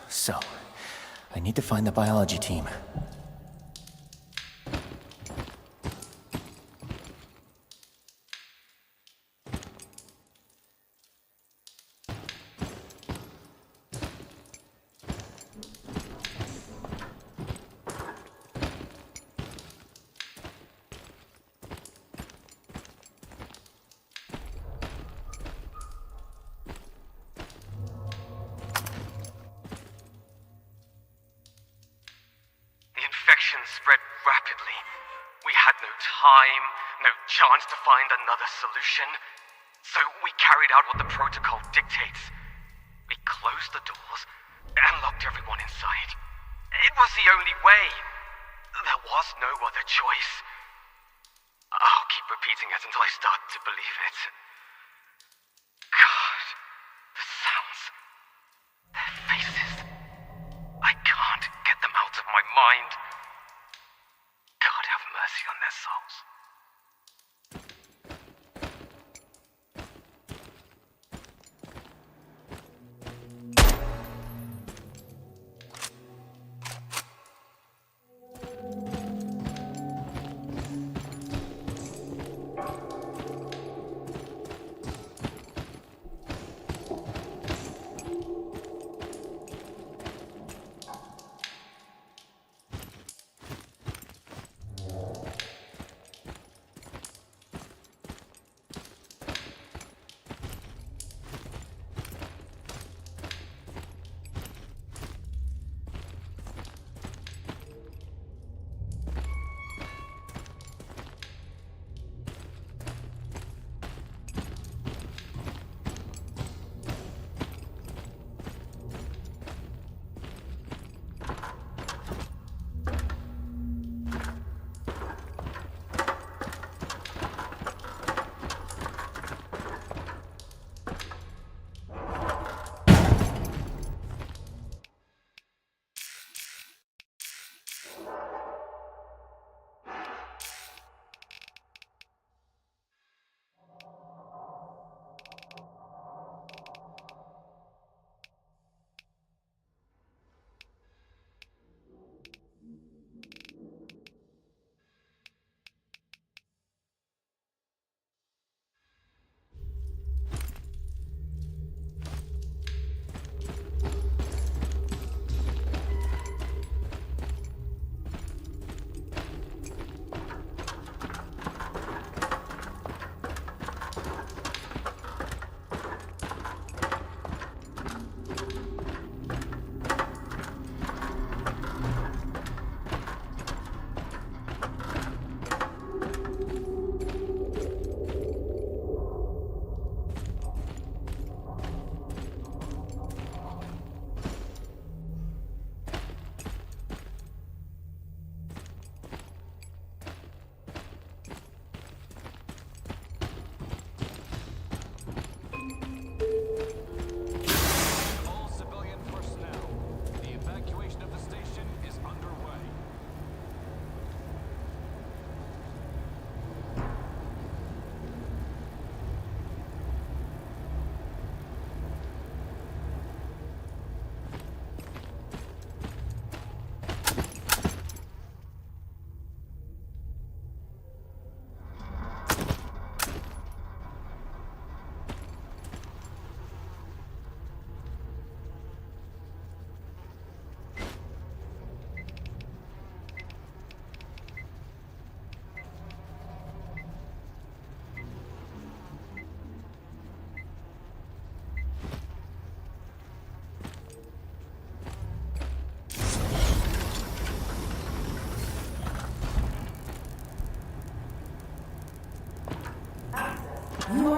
So, I need to find the biology team. Spread rapidly. We had no time, no chance to find another solution, so we carried out what the protocol dictates. We closed the doors and locked everyone inside. It was the only way. There was no other choice. I'll keep repeating it until I start to believe it. God, the sounds, their faces. I can't get them out of my mind. God have mercy on their souls.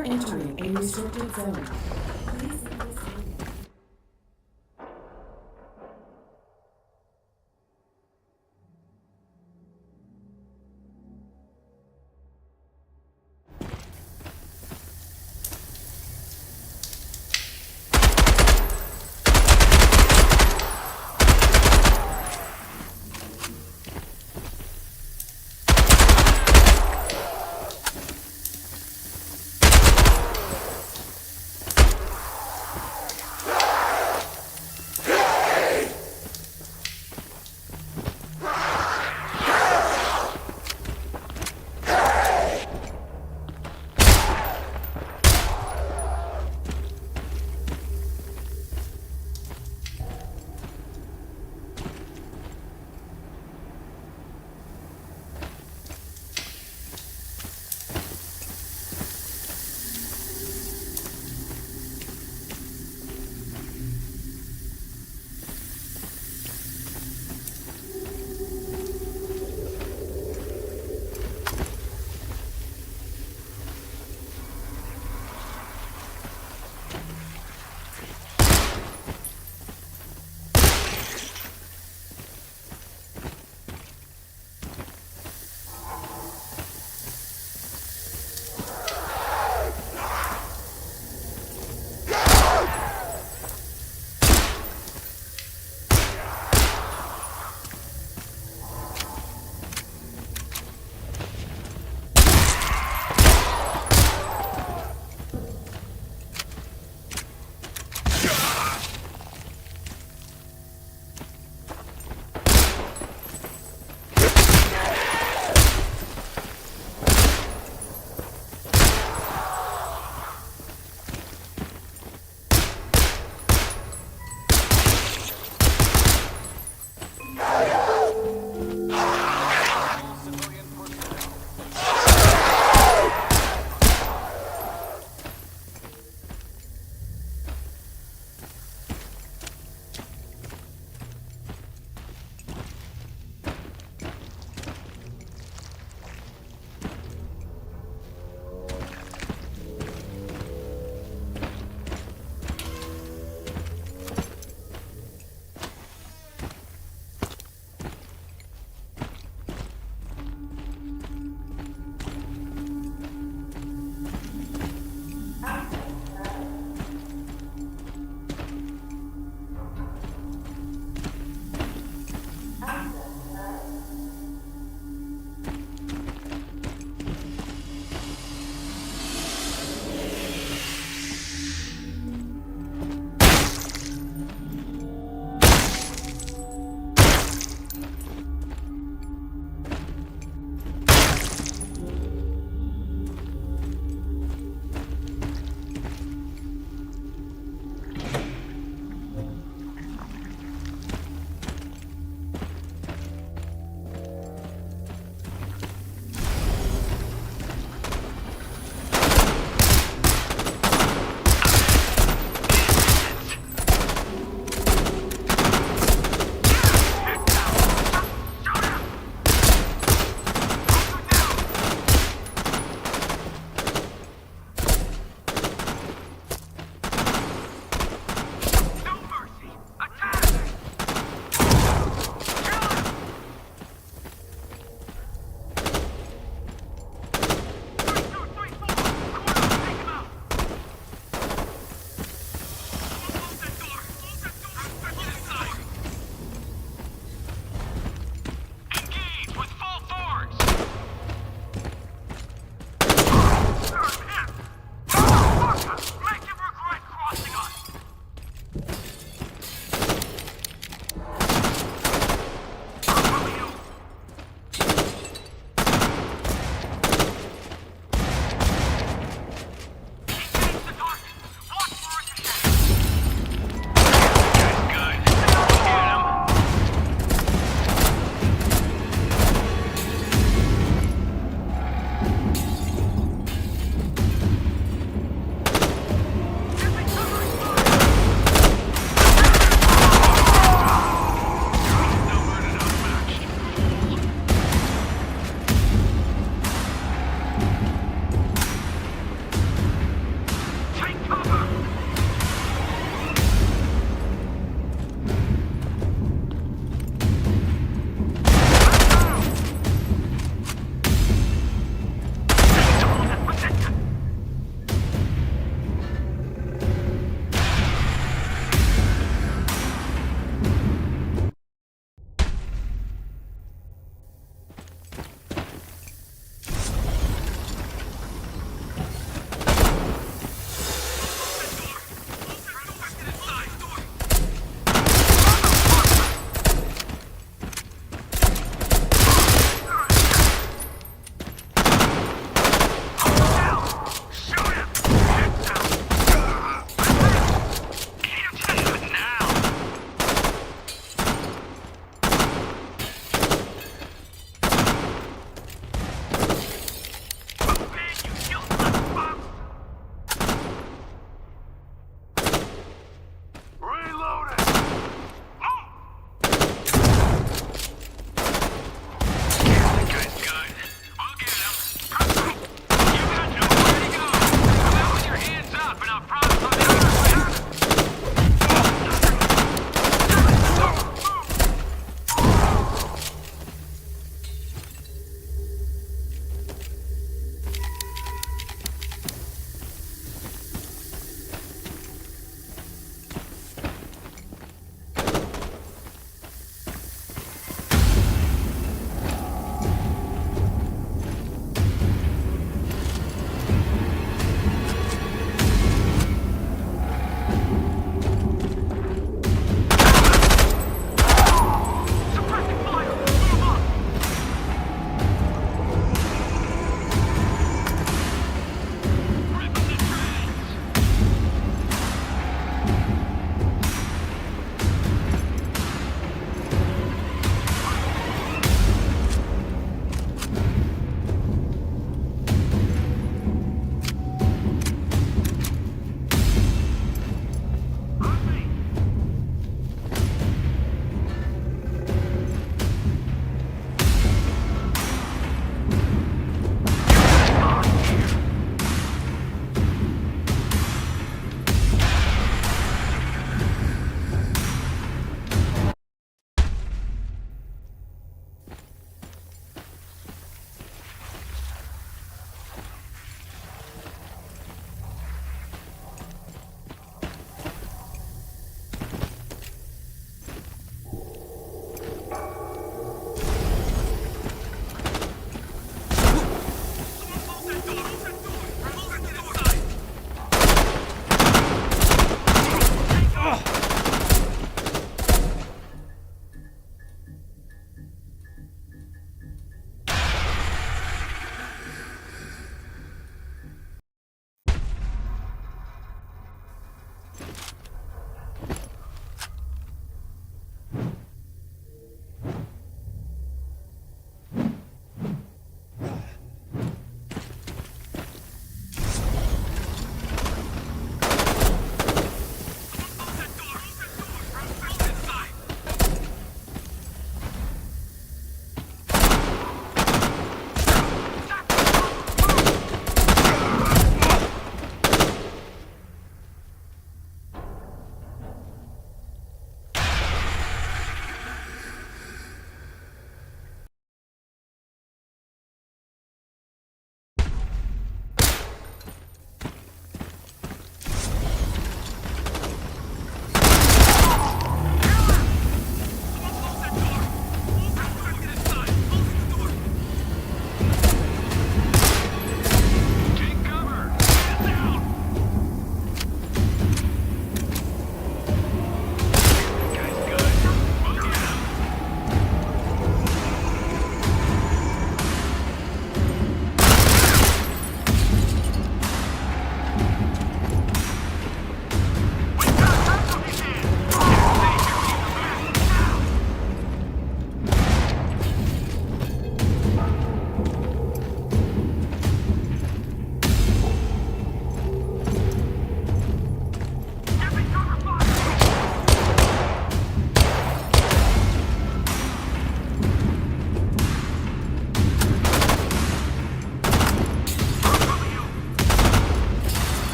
are entering a restricted zone. Please leave this area.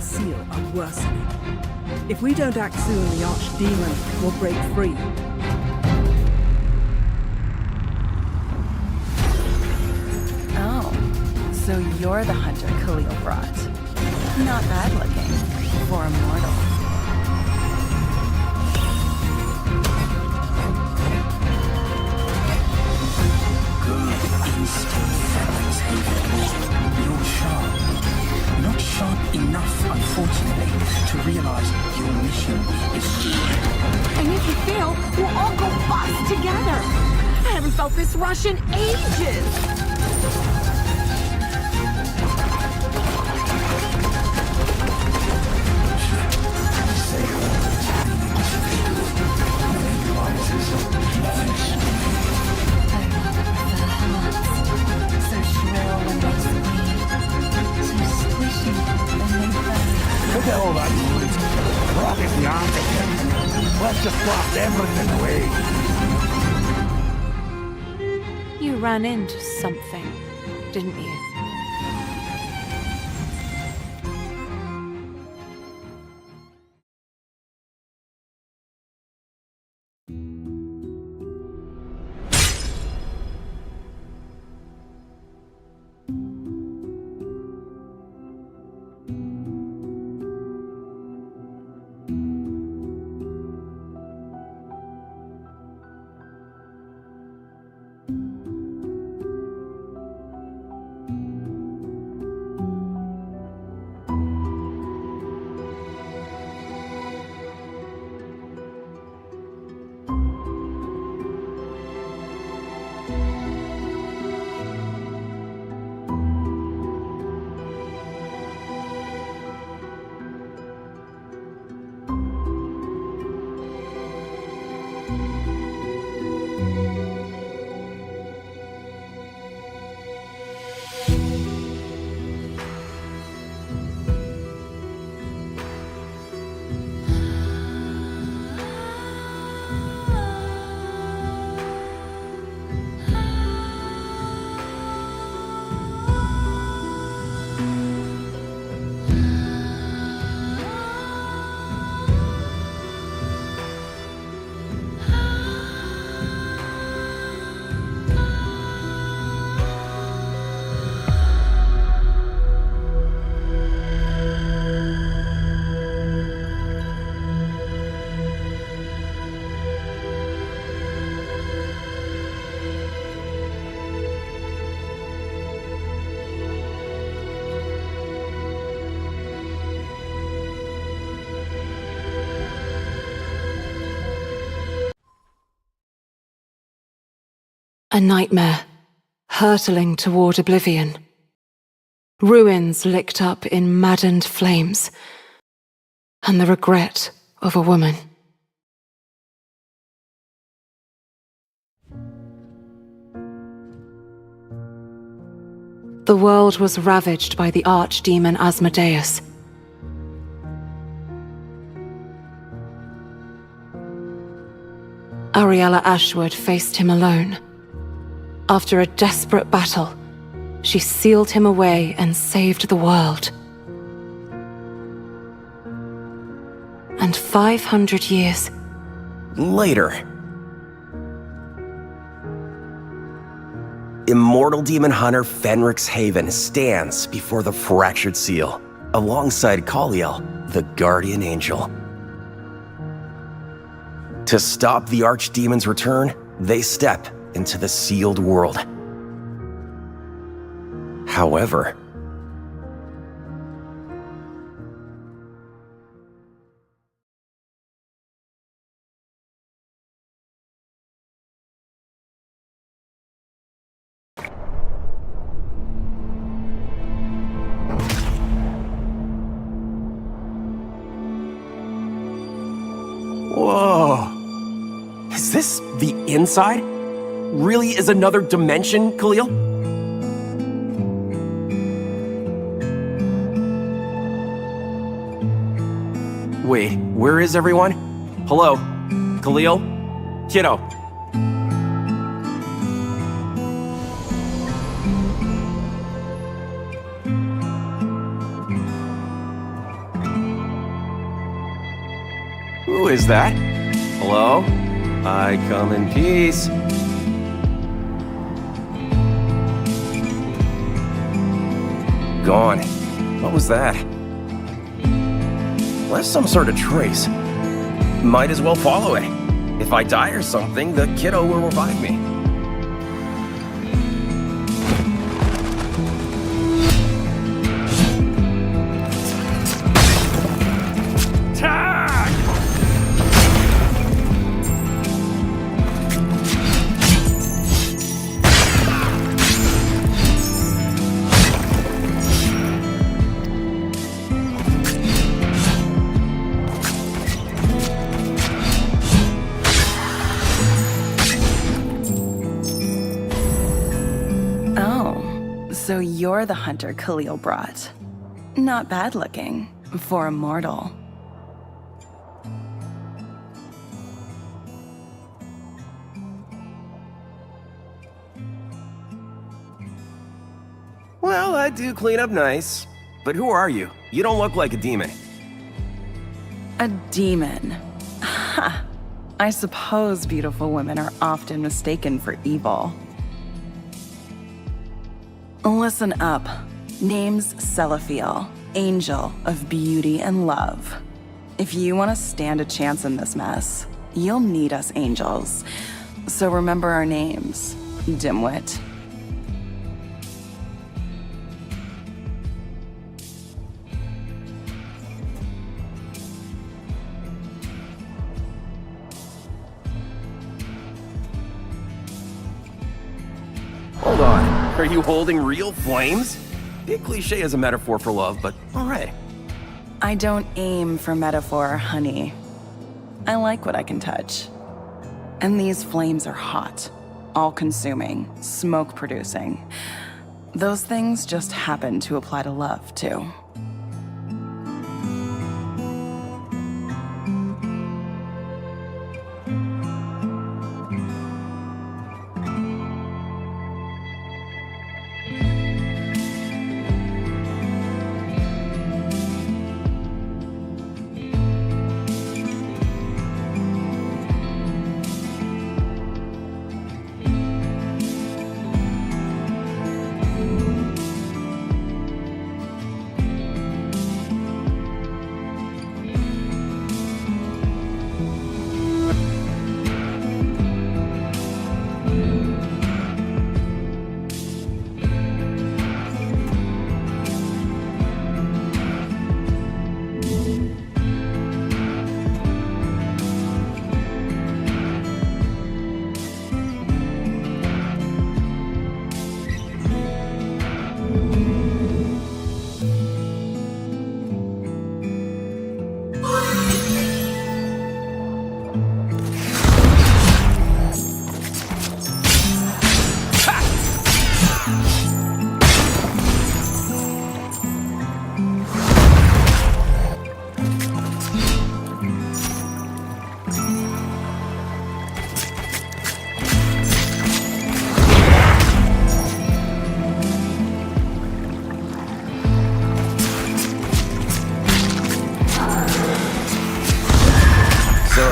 seal are worsening. If we don't act soon, the Archdemon will break free. Oh, so you're the hunter Khalil brought. Not bad looking for a mortal. Not sharp enough, unfortunately, to realize your mission is doomed. And if you fail, we'll all go bust together. I haven't felt this rush in ages. So shrill when they scream, so squishy when they burn. Look at all that noise. Rocket the arms again. Let's just blast everything away. You ran into something, didn't you? A nightmare, hurtling toward oblivion. Ruins licked up in maddened flames, and the regret of a woman. The world was ravaged by the archdemon Asmodeus. Ariella Ashwood faced him alone. After a desperate battle, she sealed him away and saved the world. And 500 years later, immortal demon hunter Fenrix Haven stands before the fractured seal, alongside Kaliel, the guardian angel. To stop the archdemon's return, they step into the sealed world. However, whoa. Is this the inside? Really is another dimension, Khalil? Wait, where is everyone? Hello? Khalil? Kiddo? Who is that? Hello? I come in peace. Gone. What was that? Left some sort of trace. Might as well follow it. If I die or something, the kiddo will revive me. Tag! Oh, so you're the hunter Khalil brought. Not bad looking for a mortal. Well, I do clean up nice. But who are you? You don't look like a demon. A demon. Ha! I suppose beautiful women are often mistaken for evil. Listen up. Name's Sellafiel, Angel of Beauty and Love. If you want to stand a chance in this mess, you'll need us angels. So remember our names, dimwit. Hold on. Are you holding real flames? Bit cliche as a metaphor for love, but alright. I don't aim for metaphor, honey. I like what I can touch. And these flames are hot, all-consuming, smoke-producing. Those things just happen to apply to love, too.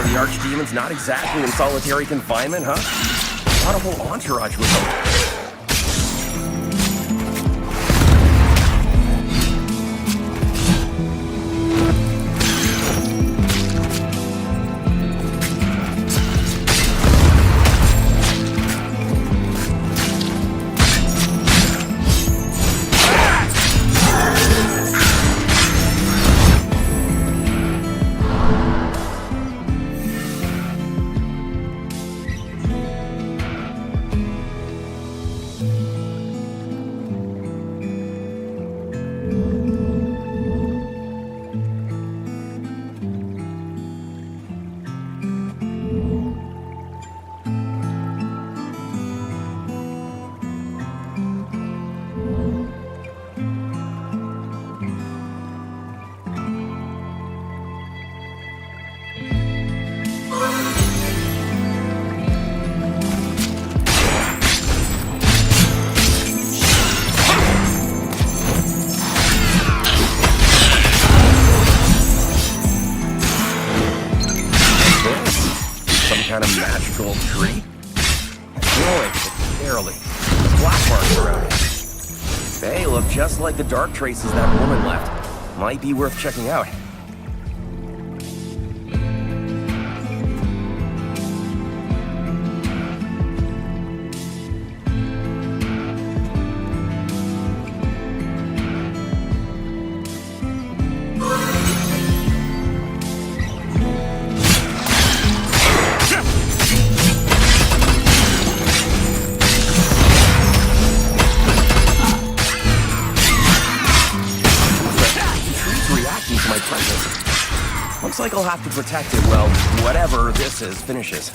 The Archdemon's not exactly in solitary confinement, huh? Thought a whole entourage was over. kind of magical treat? Glowing, but barely. Black marks around it. They look just like the dark traces that woman left. Might be worth checking out. Looks like I'll have to protect it, well, whatever this is finishes.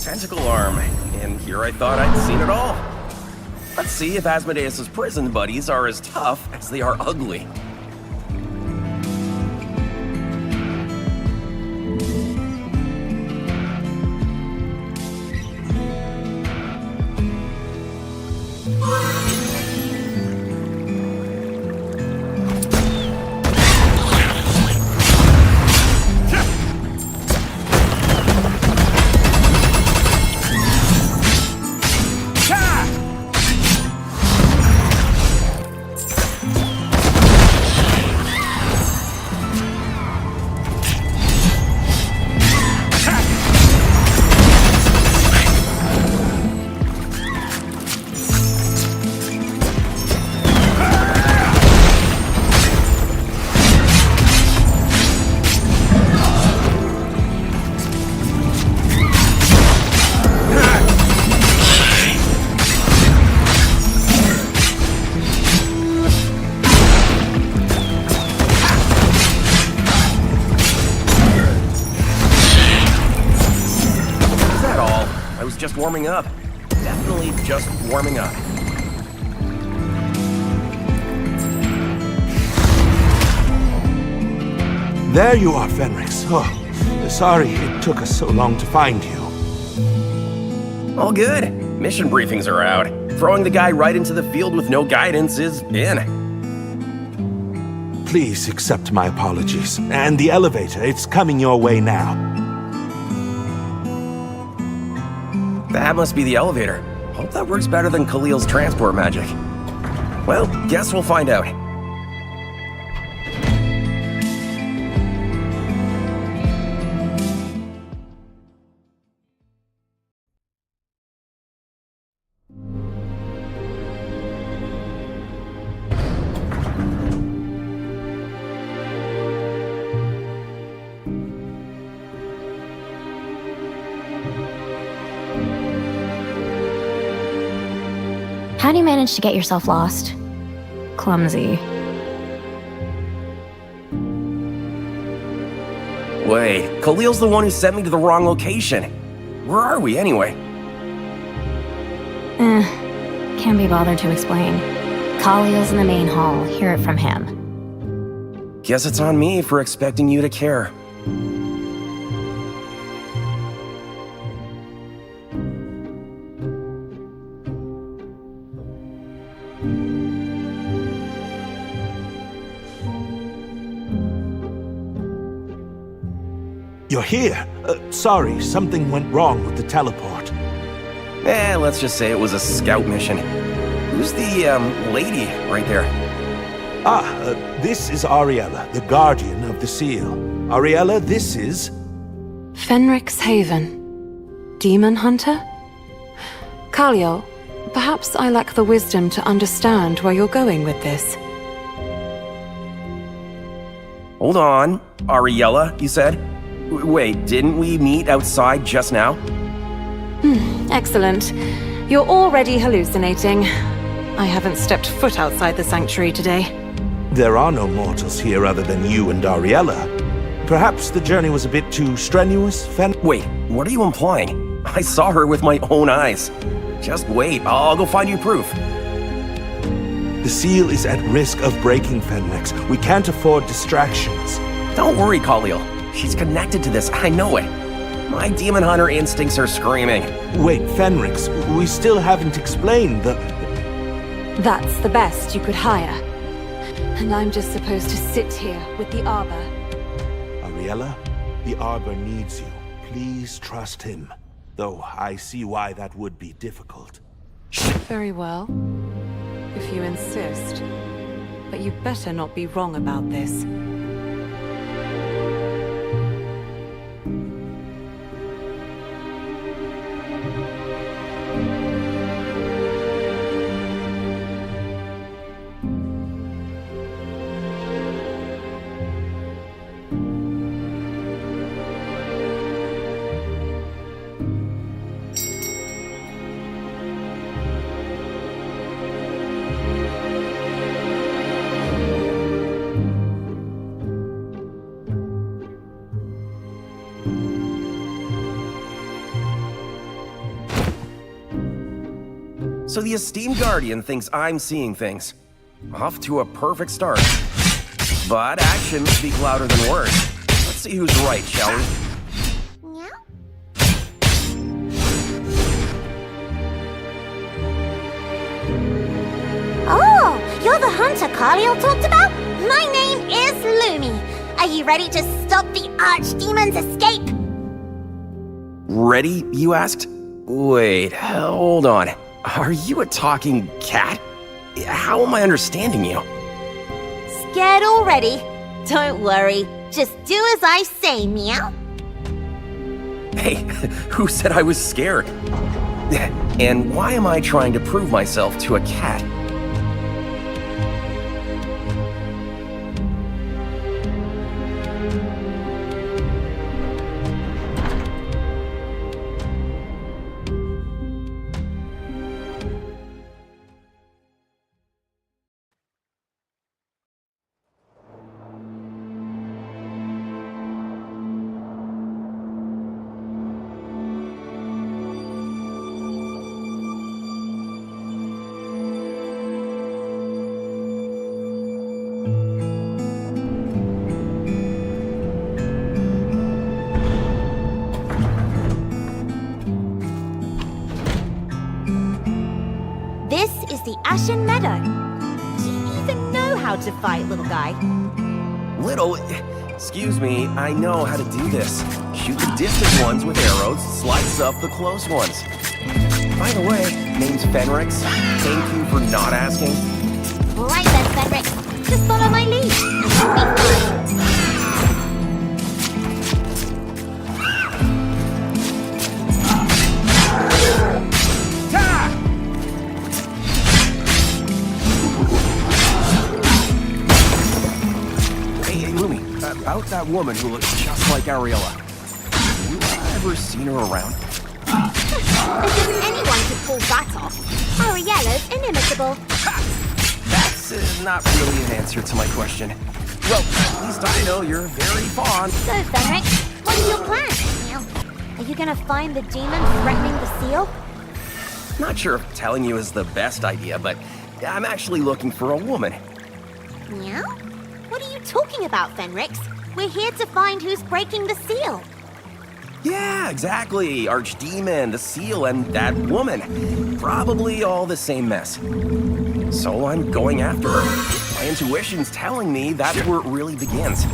Tentacle arm, and here I thought I'd seen it all. Let's see if Asmodeus' prison buddies are as tough as they are ugly. Just warming up. Definitely just warming up. There you are, Fenrix. Oh, sorry it took us so long to find you. All good. Mission briefings are out. Throwing the guy right into the field with no guidance is in. Please accept my apologies. And the elevator, it's coming your way now. That must be the elevator. Hope that works better than Khalil's transport magic. Well, guess we'll find out. How do you manage to get yourself lost? Clumsy. Wait, Khalil's the one who sent me to the wrong location. Where are we, anyway? Can't be bothered to explain. Kalia's in the main hall. Hear it from him. Guess it's on me for expecting you to care. You're here. Sorry, something went wrong with the teleport. Let's just say it was a scout mission. Who's the, lady right there? This is Ariella, the guardian of the seal. Ariella, this is... Fenrix Haven. Demon Hunter? Kaliel, perhaps I lack the wisdom to understand where you're going with this. Hold on. Ariella, you said? Wait, didn't we meet outside just now? Excellent. You're already hallucinating. I haven't stepped foot outside the sanctuary today. There are no mortals here other than you and Ariella. Perhaps the journey was a bit too strenuous, Wait, what are you implying? I saw her with my own eyes. Just wait, I'll go find you proof. The seal is at risk of breaking, Fenrix. We can't afford distractions. Don't worry, Khalil. She's connected to this, I know it. My demon hunter instincts are screaming. Wait, Fenrix, we still haven't explained the... That's the best you could hire. And I'm just supposed to sit here with the Arbor. Ariella, the Arbor needs you. Please trust him. Though I see why that would be difficult. Very well. If you insist. But you better not be wrong about this. So the esteemed Guardian thinks I'm seeing things. Off to a perfect start. But actions speak louder than words. Let's see who's right, shall we? Oh, you're the hunter Carliel talked about? My name is Lumi. Are you ready to stop the archdemon's escape? Ready, you asked? Wait, hold on. Are you a talking cat? How am I understanding you? Scared already? Don't worry. Just do as I say, meow. Hey, who said I was scared? And why am I trying to prove myself to a cat? This is the Ashen Meadow. Do you even know how to fight, little guy? Little, excuse me, I know how to do this. Shoot the distant ones with arrows, slice up the close ones. By the way, name's Fenrix. Thank you for not asking. Right then, Fenrix. Just follow my lead. And you'll be fine. About that woman who looks just like Ariella. Have you ever seen her around? As if anyone could pull that off. Ariella's inimitable. That's not really an answer to my question. Well, at least I know you're very fond. So, Fenrix, what's your plan? Are you gonna find the demon threatening the seal? Not sure if telling you is the best idea, but I'm actually looking for a woman. Meow? What are you talking about, Fenrix? We're here to find who's breaking the seal. Yeah, exactly. Archdemon, the seal, and that woman. Probably all the same mess. So I'm going after her. My intuition's telling me that's where it really begins.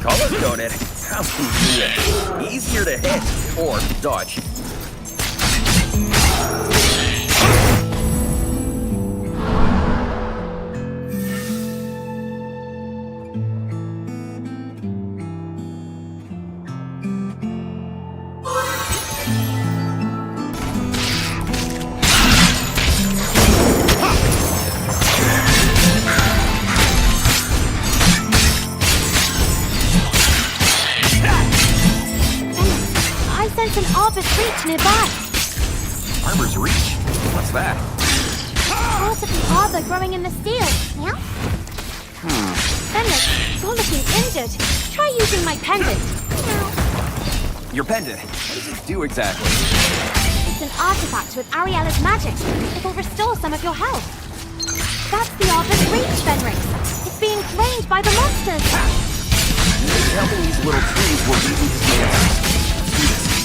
Color-coded? How convenient. Easier to hit or dodge. Arbor's Reach nearby. Arbor's Reach? What's that? Part of the arbor growing in the steel. Yeah? Fenris, you're looking injured. Try using my pendant. Your pendant. What does it do exactly? It's an artifact with Ariella's magic. It'll restore some of your health. That's the Arbor's Reach, Fenris. It's being drained by the monsters. Tell me these little trees will lead me to the answers. Let's do this.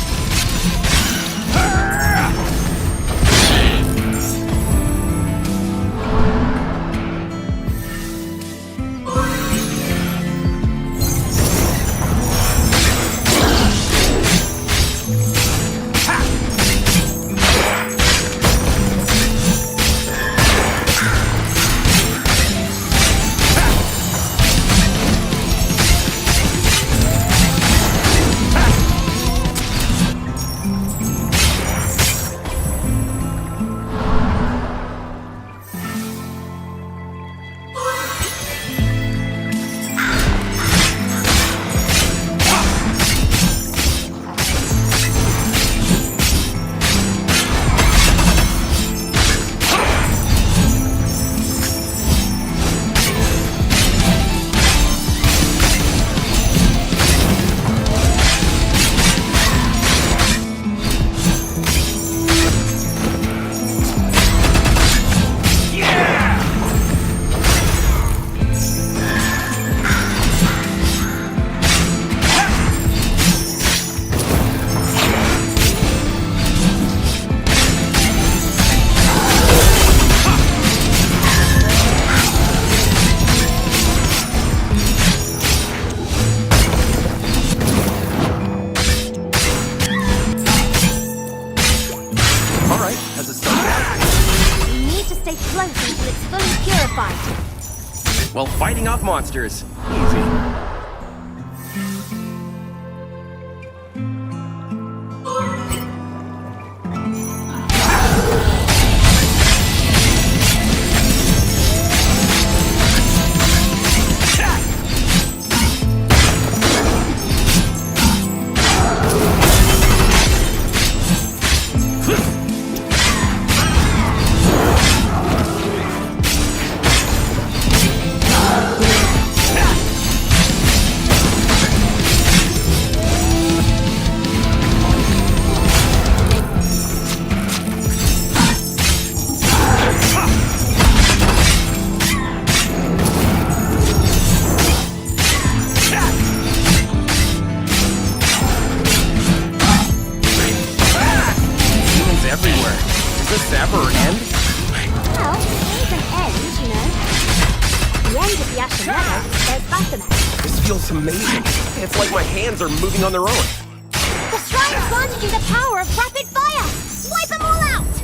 Well, fighting off monsters. Easy. Are moving on their own. The shrine granted you the power of rapid fire! Wipe them all out!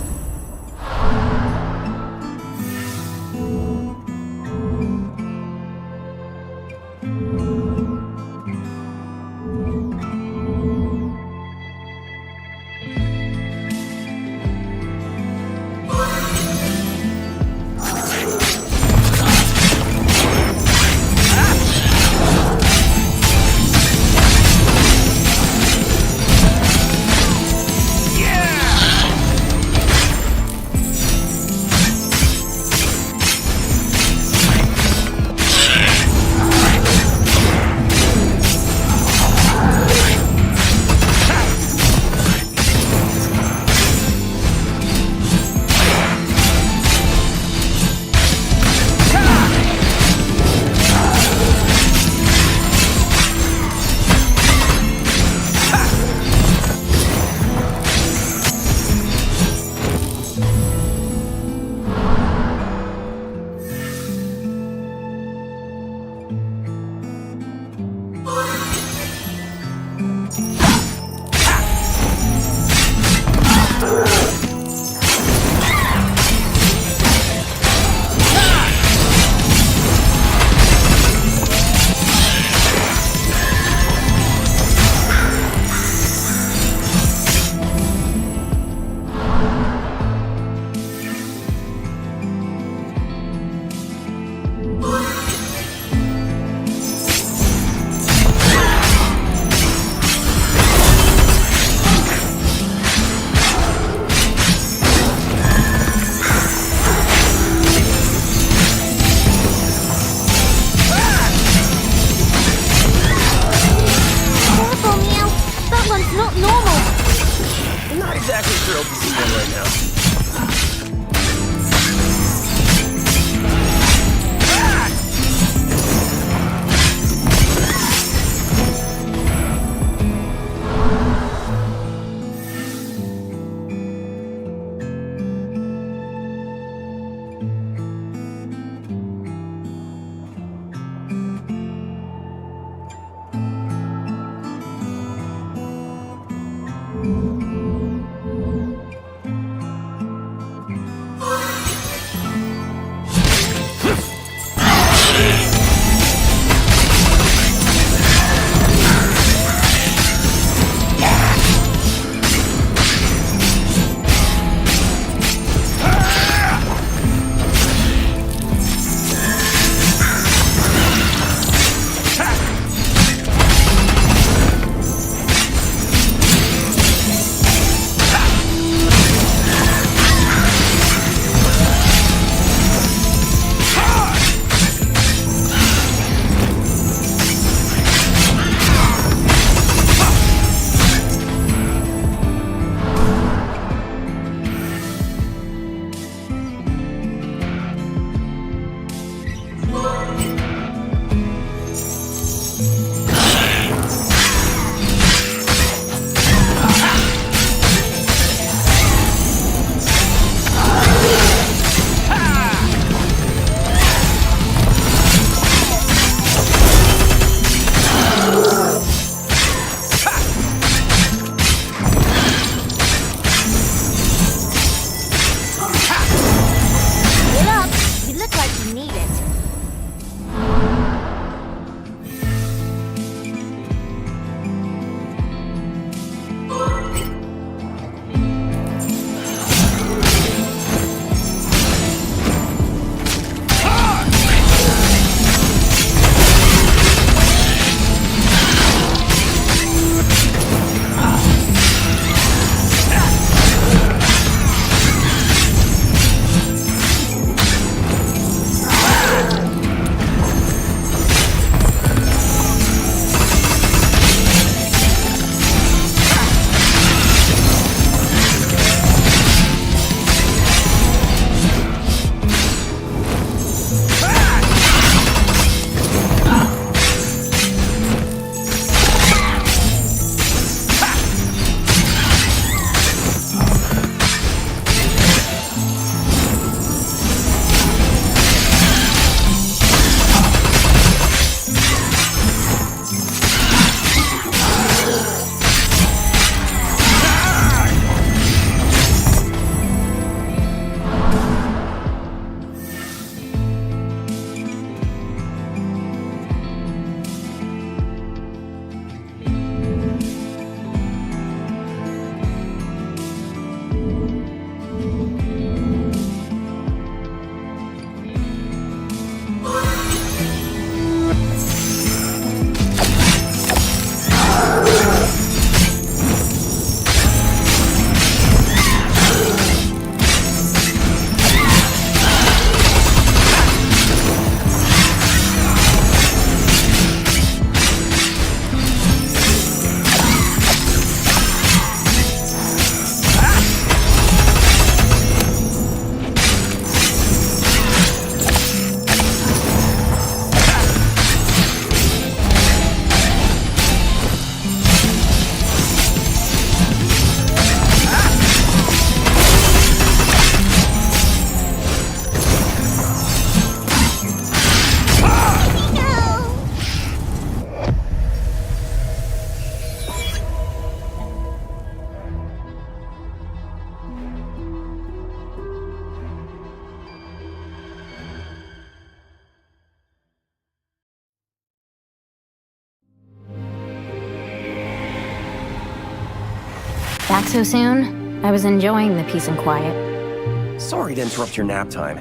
back so soon? I was enjoying the peace and quiet. Sorry to interrupt your nap time.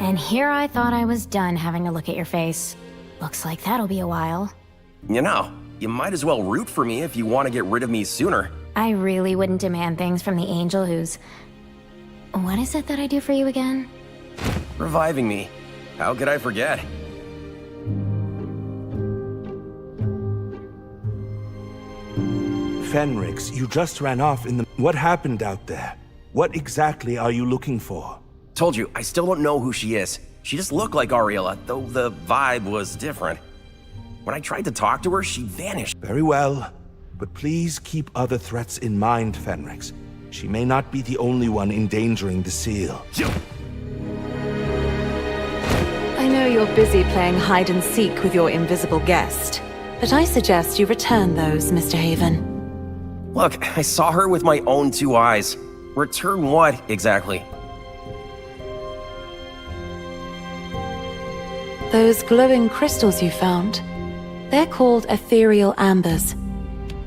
And here I thought I was done having a look at your face. Looks like that'll be a while. You know, you might as well root for me if you want to get rid of me sooner. I really wouldn't demand things from the angel who's... What is it that I do for you again? Reviving me. How could I forget? Fenrix, you just ran off in the... What happened out there? What exactly are you looking for? Told you, I still don't know who she is. She just looked like Ariella, though the vibe was different. When I tried to talk to her, she vanished. Very well, but please keep other threats in mind, Fenrix. She may not be the only one endangering the seal. I know you're busy playing hide and seek with your invisible guest, but I suggest you return those, Mr. Haven. Look, I saw her with my own 2 eyes. Return what, exactly? Those glowing crystals you found, they're called ethereal ambers.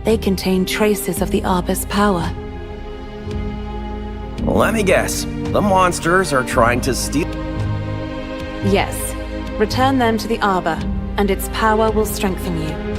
They contain traces of the Arbor's power. Let me guess. The monsters are trying to steal... Yes. Return them to the Arbor, and its power will strengthen you.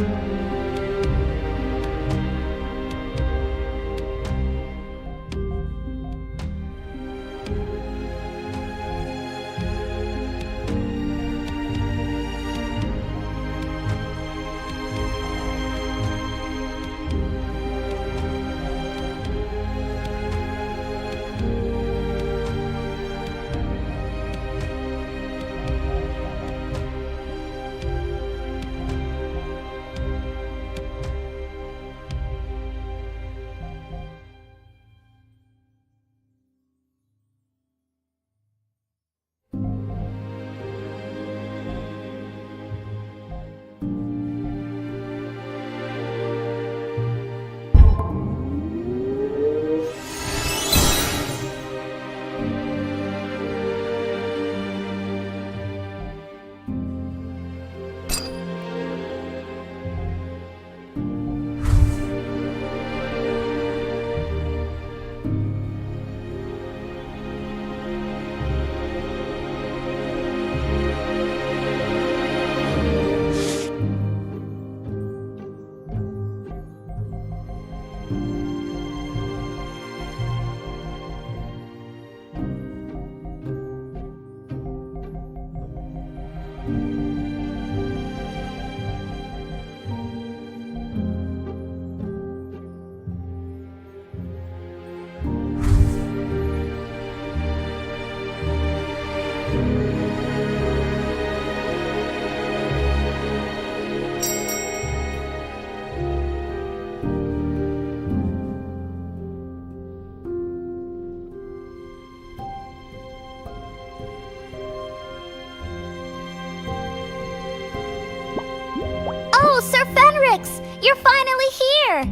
Oh, Sir Fenrix! You're finally here!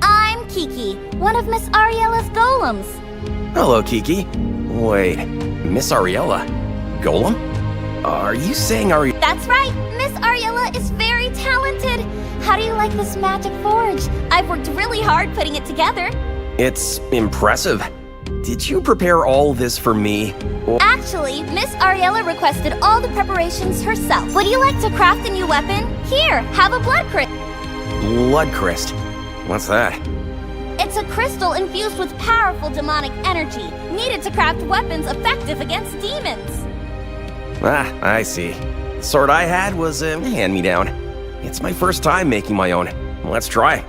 I'm Kiki, one of Miss Ariella's golems. Hello, Kiki. Wait, Miss Ariella? Golem? Are you saying That's right! Miss Ariella is very talented! How do you like this magic forge? I've worked really hard putting it together. It's impressive. Did you prepare all this for me? Actually, Miss Ariella requested all the preparations herself. Would you like to craft a new weapon? Here, have a blood crystal. Blood Crest? What's that? It's a crystal infused with powerful demonic energy, needed to craft weapons effective against demons. Ah, I see. The sword I had was a hand-me-down. It's my first time making my own. Let's try.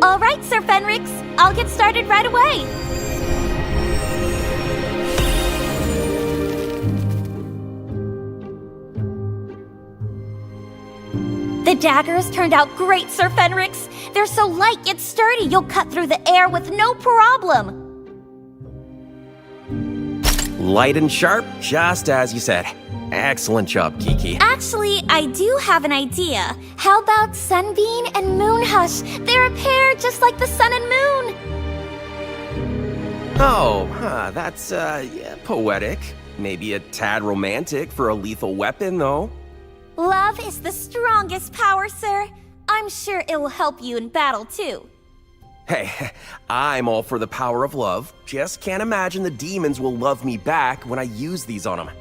All right, Sir Fenrix, I'll get started right away. daggers turned out great, Sir Fenrix. They're so light yet sturdy, you'll cut through the air with no problem. Light and sharp, just as you said. Excellent job, Kiki. Actually, I do have an idea. How about Sunbeam and Moonhush? They're a pair just like the sun and moon. Oh, that's, yeah, poetic. Maybe a tad romantic for a lethal weapon, though. Love is the strongest power, sir. I'm sure it will help you in battle, too. Hey, I'm all for the power of love. Just can't imagine the demons will love me back when I use these on them.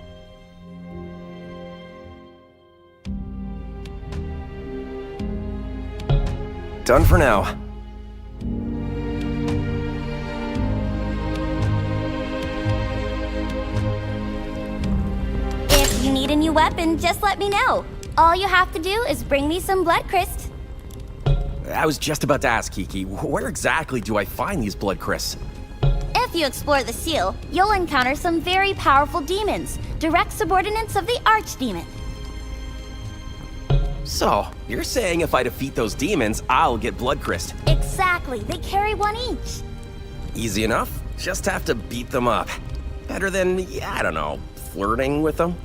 Done for now. If you need a new weapon, just let me know. All you have to do is bring me some blood crysts. I was just about to ask, Kiki, where exactly do I find these blood crysts? If you explore the seal, you'll encounter some very powerful demons, direct subordinates of the Archdemon. So, you're saying if I defeat those demons, I'll get blood cryst. Exactly, they carry one each. Easy enough. Just have to beat them up. Better than, yeah, I don't know, flirting with them?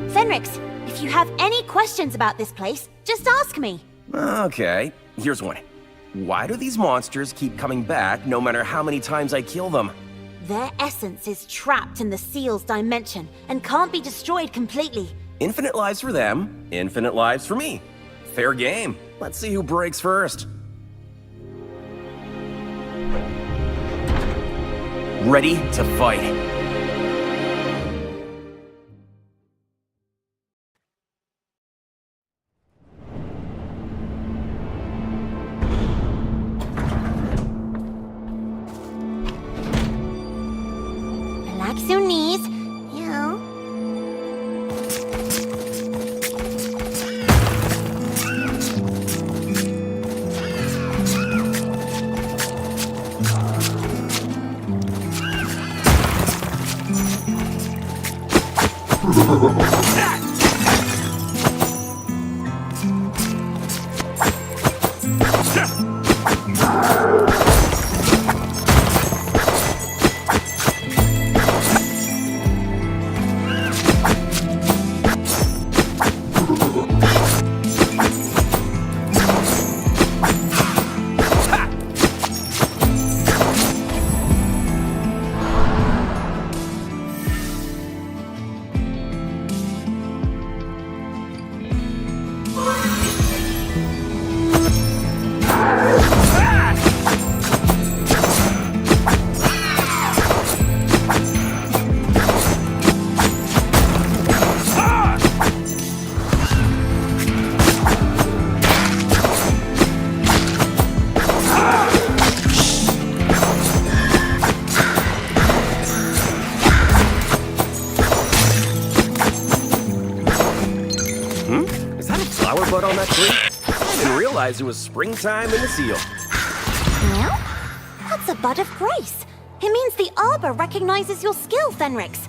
Fenrix, if you have any questions about this place, just ask me. Okay, here's one. Why do these monsters keep coming back no matter how many times I kill them? Their essence is trapped in the seal's dimension and can't be destroyed completely. Infinite lives for them, infinite lives for me. Fair game. Let's see who breaks first. Ready to fight. Relax your knees. Yeah. Bud on that tree? I didn't realize it was springtime in the seal. Well, that's a bud of grace. It means the Arbor recognizes your skill, Fenrix.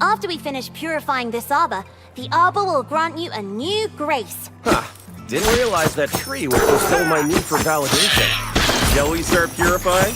After we finish purifying this Arbor, the Arbor will grant you a new grace. Huh. Didn't realize that tree would fulfill my need for validation. Shall we start purifying?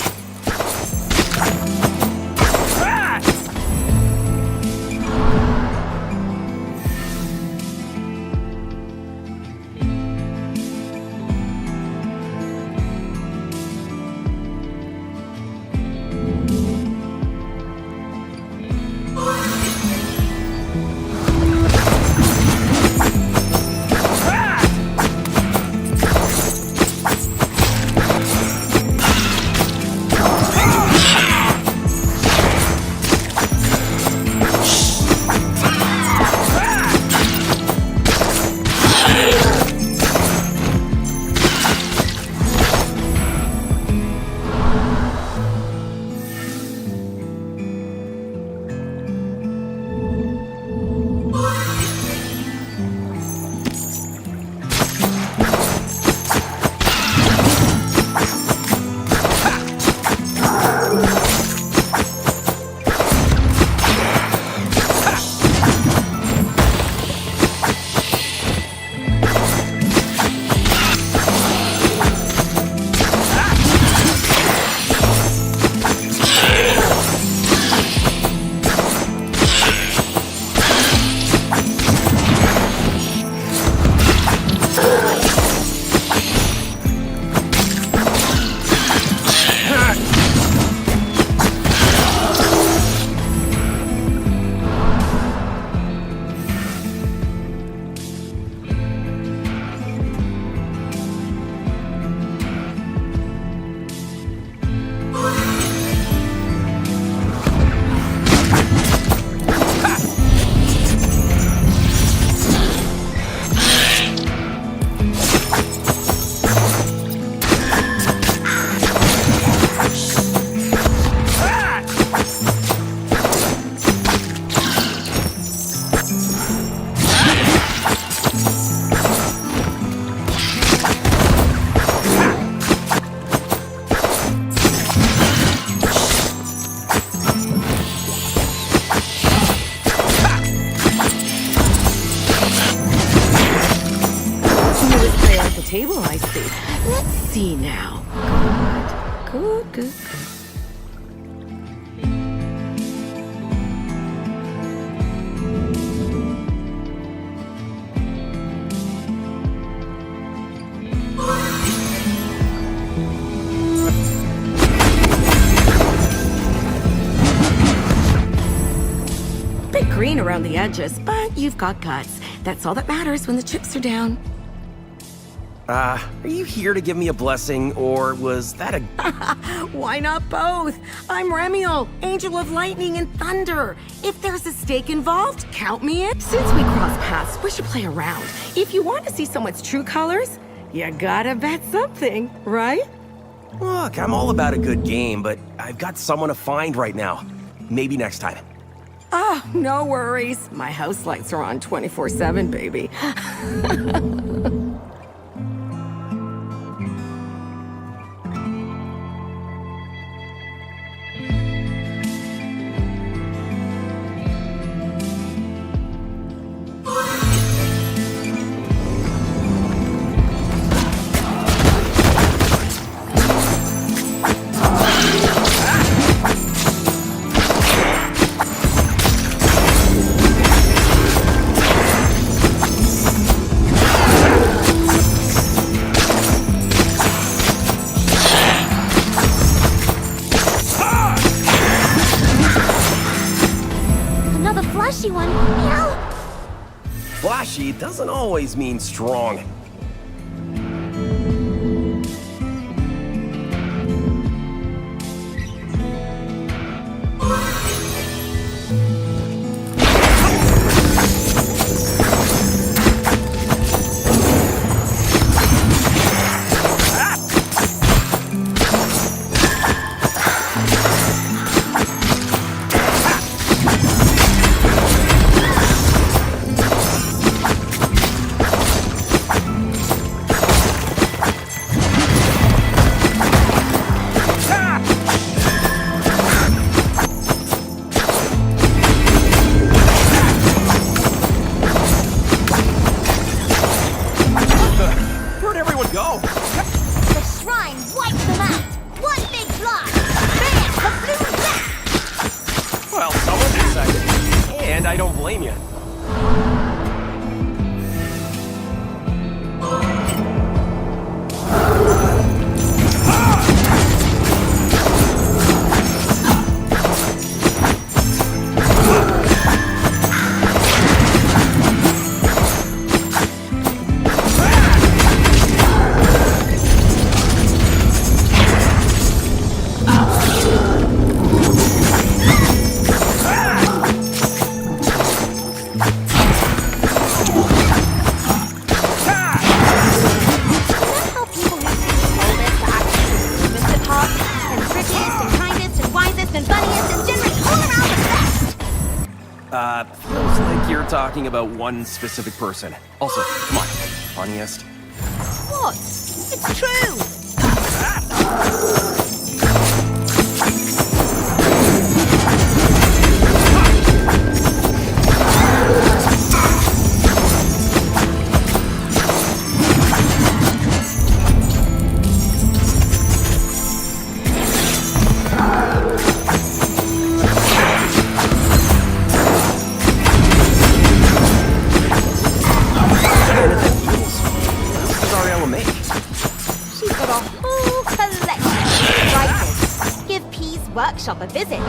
table, I see. Let's see now. Good, good, good. Bit green around the edges, but you've got guts. That's all that matters when the chips are down. Are you here to give me a blessing, or was that a... Why not both? I'm Remiel, Angel of Lightning and Thunder. If there's a stake involved, count me in. Since we crossed paths, we should play around. If you want to see someone's true colors, you gotta bet something, right? Look, I'm all about a good game, but I've got someone to find right now. Maybe next time. Oh, no worries. My house lights are on 24/7, baby. Flashy one. Meow. Flashy doesn't always mean strong. Feels like you're talking about one specific person. Also, come on, funniest. What? It's true! Workshop a visit.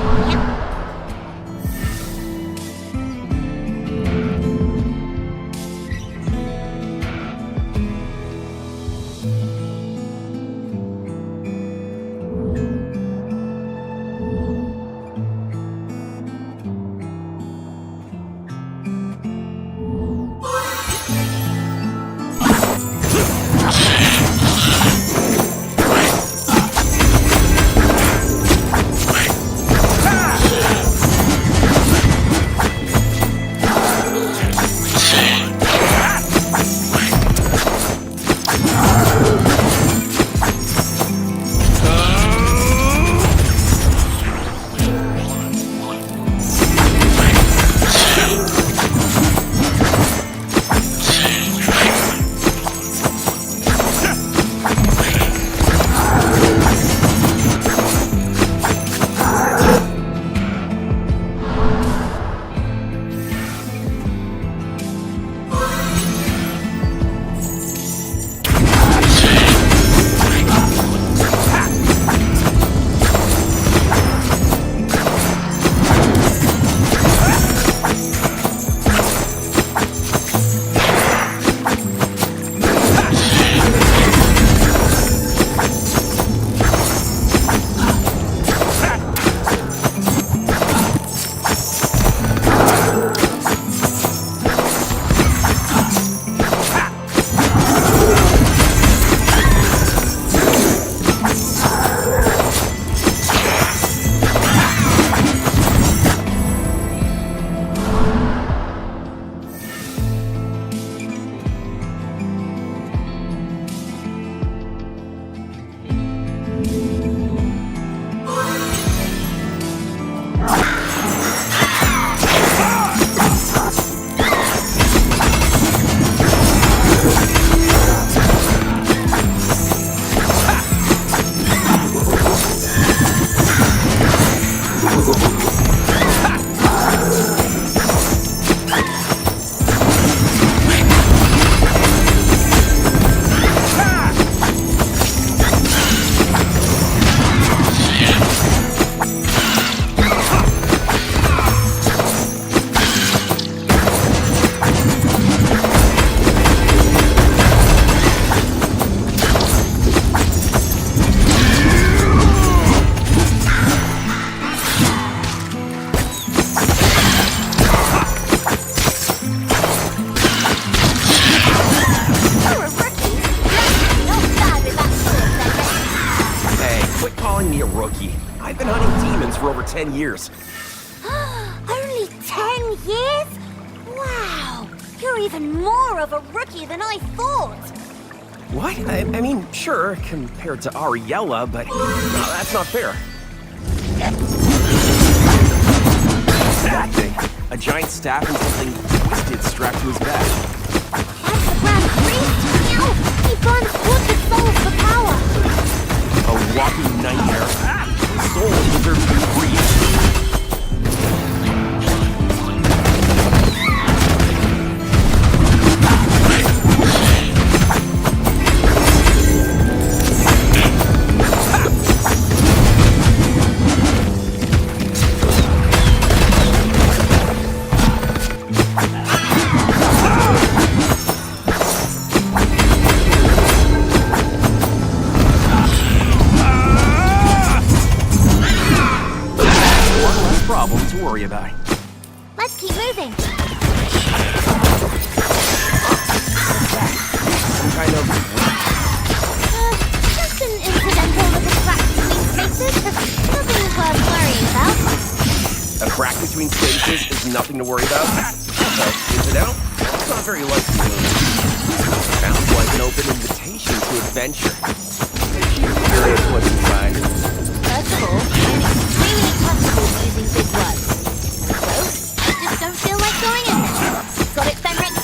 I've been hunting demons for over 10 years. Only 10 years? Wow! You're even more of a rookie than I thought! What? I mean, sure, compared to Ariella, but no, that's not fair. That thing. A giant staff and something twisted strapped to his back. That's the Grand Priest! Ow! He burns wood that souls for power! A walking nightmare. His soul deserves to be free. About. Let's keep moving. Some kind of... just an incidental little crack between spaces. Nothing worth worrying about. A crack between spaces is nothing to worry about? Incidental? It's not very likely to me. Sounds like an open invitation to adventure. Curious what's inside. First of all, I'm extremely comfortable using big words. I just don't feel like going in there. Got it, Fenric?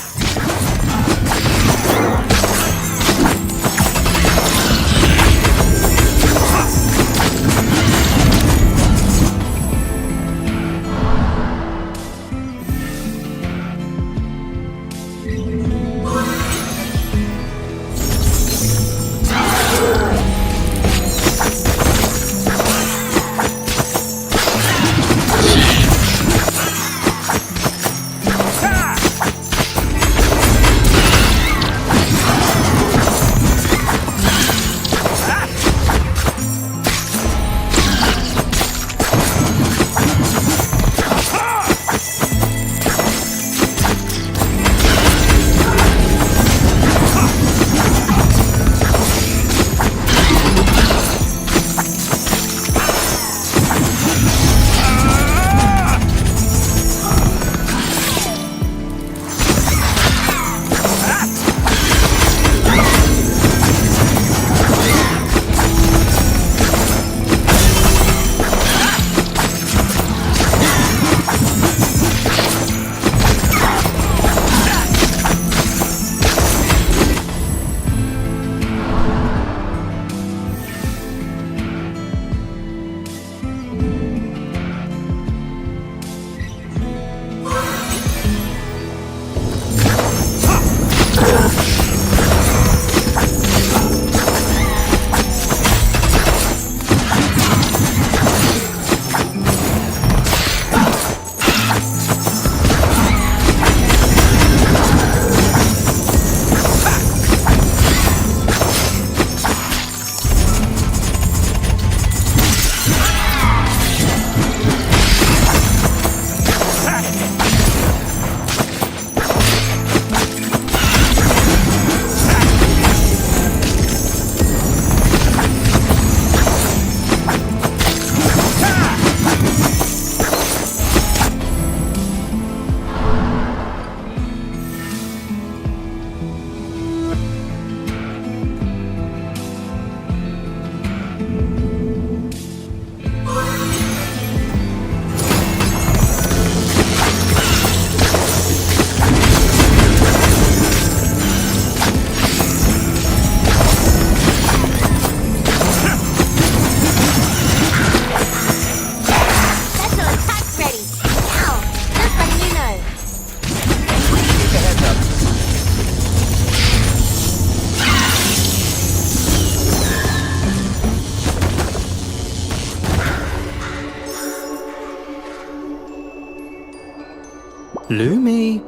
Lumi.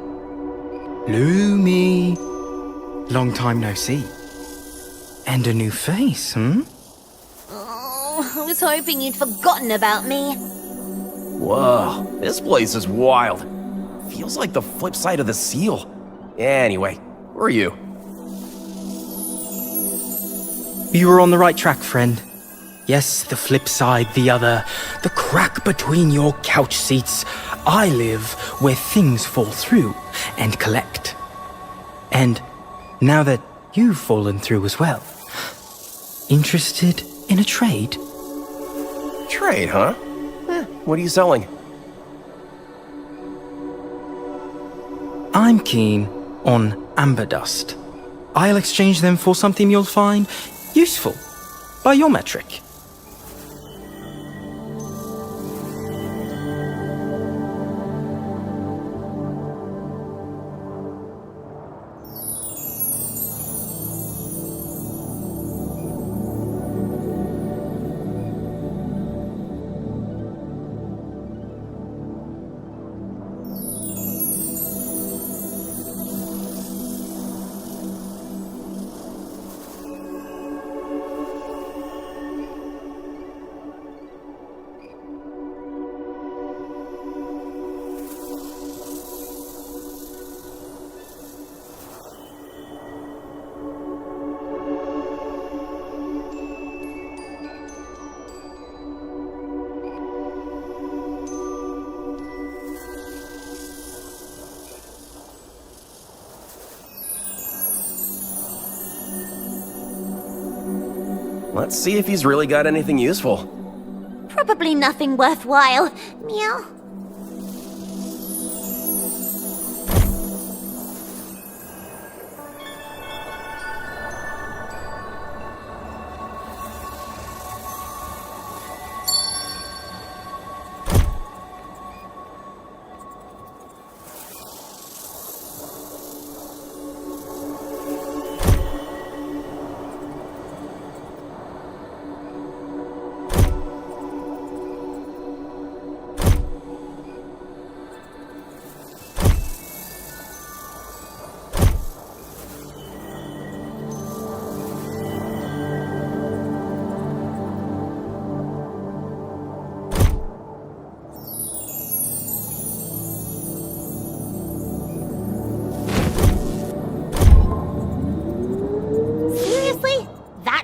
Lumi. Long time no see. And a new face, hmm? Oh, I was hoping you'd forgotten about me. Whoa, this place is wild. Feels like the flip side of the seal. Anyway, who are you? You were on the right track, friend. Yes, the flip side, the other. The crack between your couch seats. I live where things fall through and collect. And now that you've fallen through as well, interested in a trade? Trade, huh? What are you selling? I'm keen on amber dust. I'll exchange them for something you'll find useful, by your metric. Let's see if he's really got anything useful. Probably nothing worthwhile. Meow.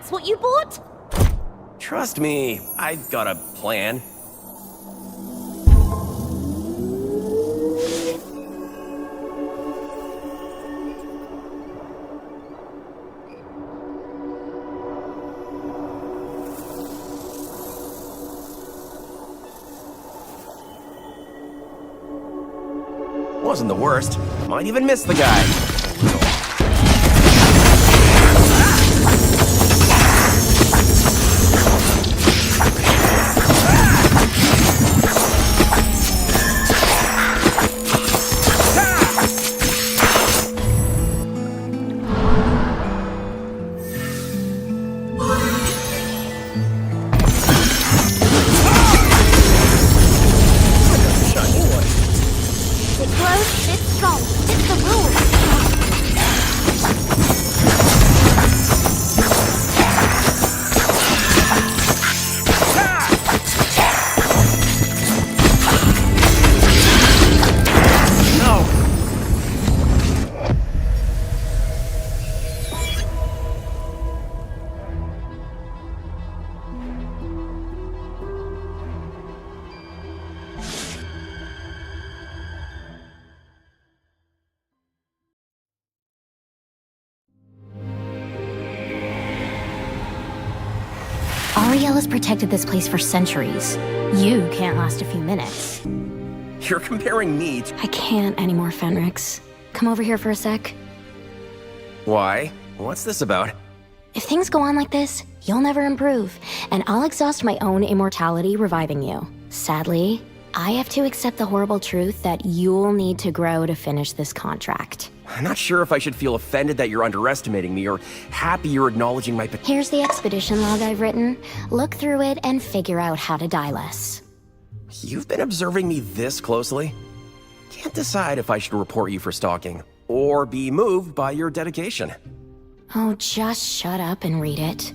What you bought? Trust me, I've got a plan. Wasn't the worst. Might even miss the guy. Ariella's protected this place for centuries. You can't last a few minutes. You're comparing me to... I can't anymore, Fenrix. Come over here for a sec. Why? What's this about? If things go on like this, you'll never improve, and I'll exhaust my own immortality reviving you. Sadly, I have to accept the horrible truth that you'll need to grow to finish this contract. I'm not sure if I should feel offended that you're underestimating me or happy you're acknowledging my... Here's the expedition log I've written. Look through it and figure out how to die less. You've been observing me this closely? Can't decide if I should report you for stalking or be moved by your dedication. Oh, just shut up and read it.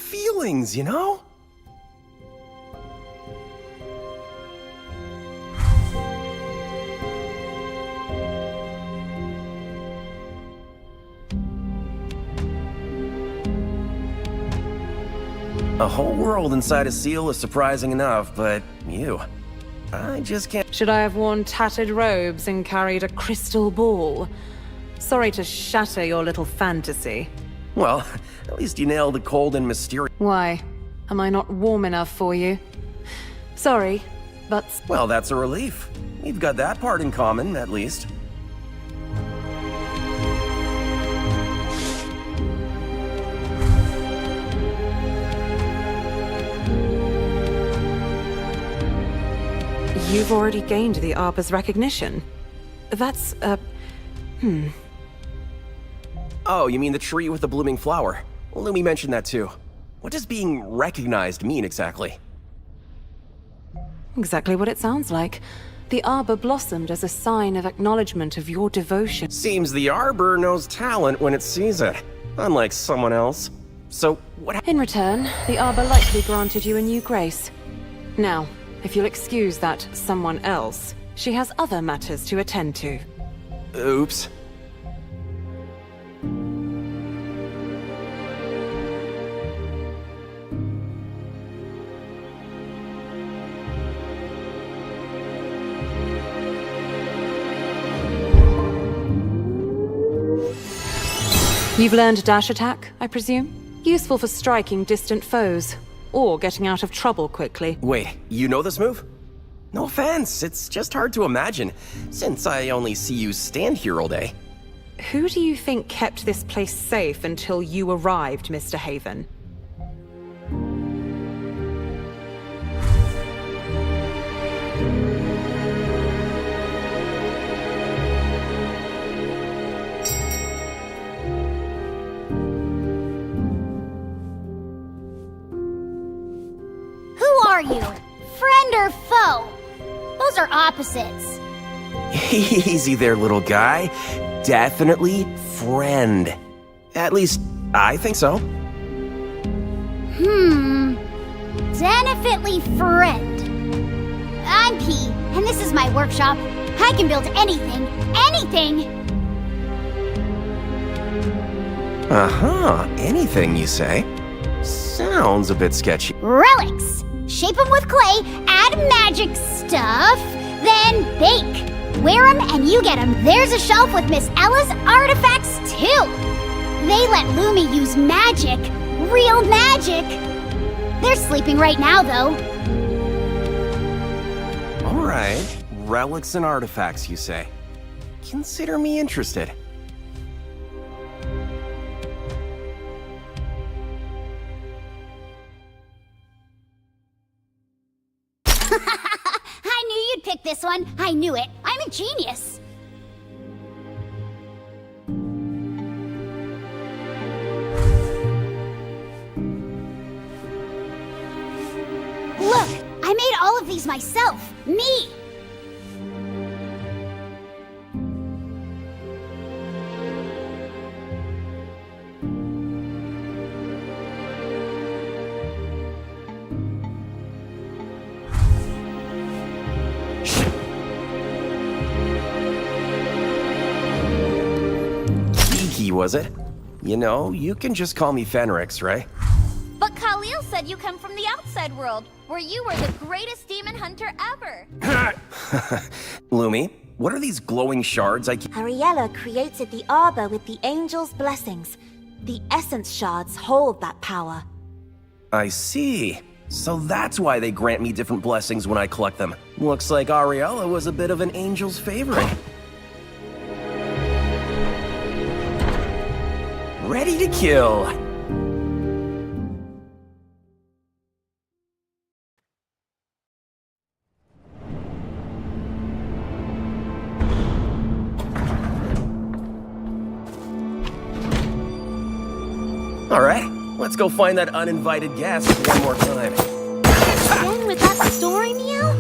feelings, you know? A whole world inside a seal is surprising enough, but you... I just can't... Should I have worn tattered robes and carried a crystal ball? Sorry to shatter your little fantasy. Well, at least you nailed the cold and mysterious... Why? Am I not warm enough for you? Sorry, but... Well, that's a relief. We've got that part in common, at least. You've already gained the Arbor's recognition. That's, Oh, you mean the tree with the blooming flower? Well, let me mention that too. What does being recognized mean exactly? Exactly what it sounds like. The Arbor blossomed as a sign of acknowledgement of your devotion. Seems the Arbor knows talent when it sees it, unlike someone else. So, what In return, the Arbor likely granted you a new grace. Now, if you'll excuse that someone else, she has other matters to attend to. Oops. You've learned dash attack, I presume? Useful for striking distant foes, or getting out of trouble quickly. Wait, you know this move? No offense, it's just hard to imagine, since I only see you stand here all day. Who do you think kept this place safe until you arrived, Mr. Haven? Who are you? Friend or foe? Those are opposites. Easy there, little guy. Definitely friend. At least, I think so. Definitely friend. I'm P, and this is my workshop. I can build anything. Anything! Uh-huh, anything you say. Sounds a bit sketchy. Relics! Shape them with clay, add magic stuff, then bake. Wear them and you get them. There's a shelf with Miss Ella's artifacts, too. They let Lumi use magic. Real magic. They're sleeping right now, though. Alright, relics and artifacts, you say. Consider me interested. I knew you'd pick this one. I knew it. I'm a genius. Look, I made all of these myself. Me! Geeky, was it? You know, you can just call me Fenrix, right? But Khalil said you come from the outside world, where you were the greatest demon hunter ever. Lumi, what are these glowing shards I keep... Ariella created the Arbor with the Angel's blessings. The Essence Shards hold that power. I see. So that's why they grant me different blessings when I collect them. Looks like Ariella was a bit of an angel's favorite. Ready to kill. All right, let's go find that uninvited guest one more time. Again with that story, Meow?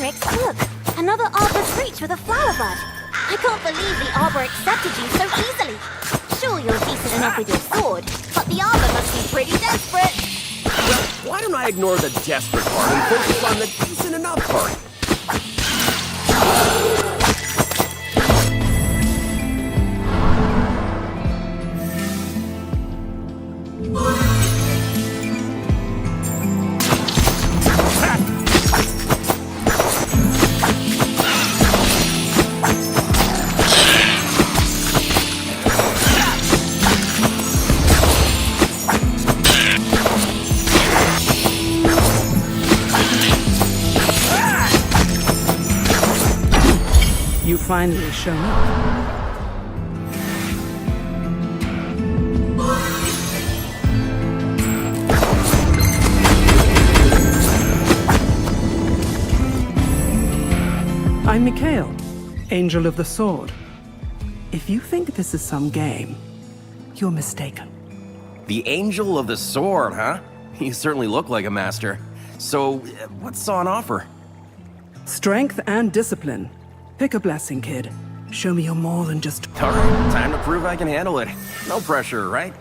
Fenrix, look! Another Arbor's Reach with a flower bud. I can't believe the Arbor accepted you so easily. Sure, you're decent enough with your sword, but the Arbor must be pretty desperate. Well, why don't I ignore the desperate part and focus on the decent enough part? You finally shown up. I'm Mikhail, Angel of the Sword. If you think this is some game, you're mistaken. The Angel of the Sword, huh? You certainly look like a master. So, what's on offer? Strength and discipline. Pick a blessing, kid. Show me you're more than just... Alright, time to prove I can handle it. No pressure, right?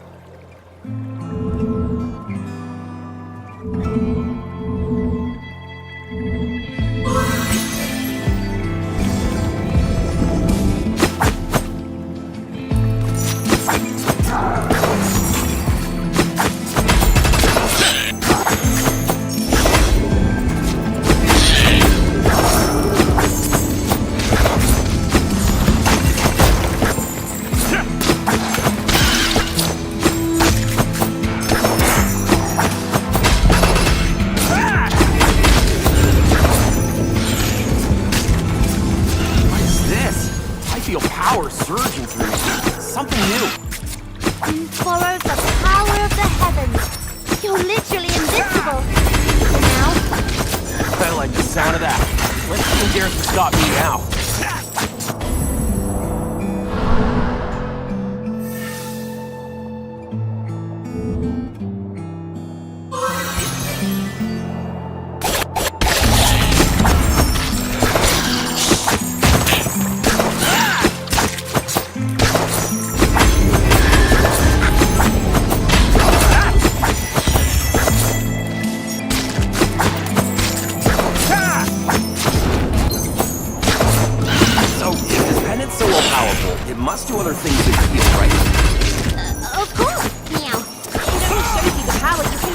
Surging through me. Something new. You borrow the power of the heavens. You're literally invincible. Now, I like the sound of that. Let's see who dares to stop me now. It must do other things to heal, right? Of course, Meow. It only shows you the power you can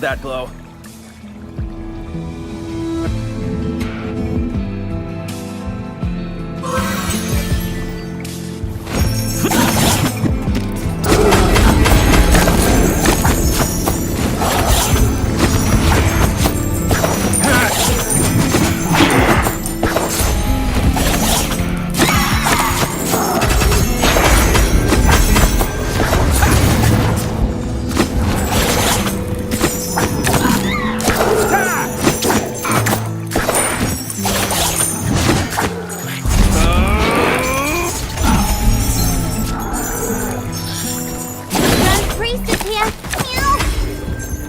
that glow.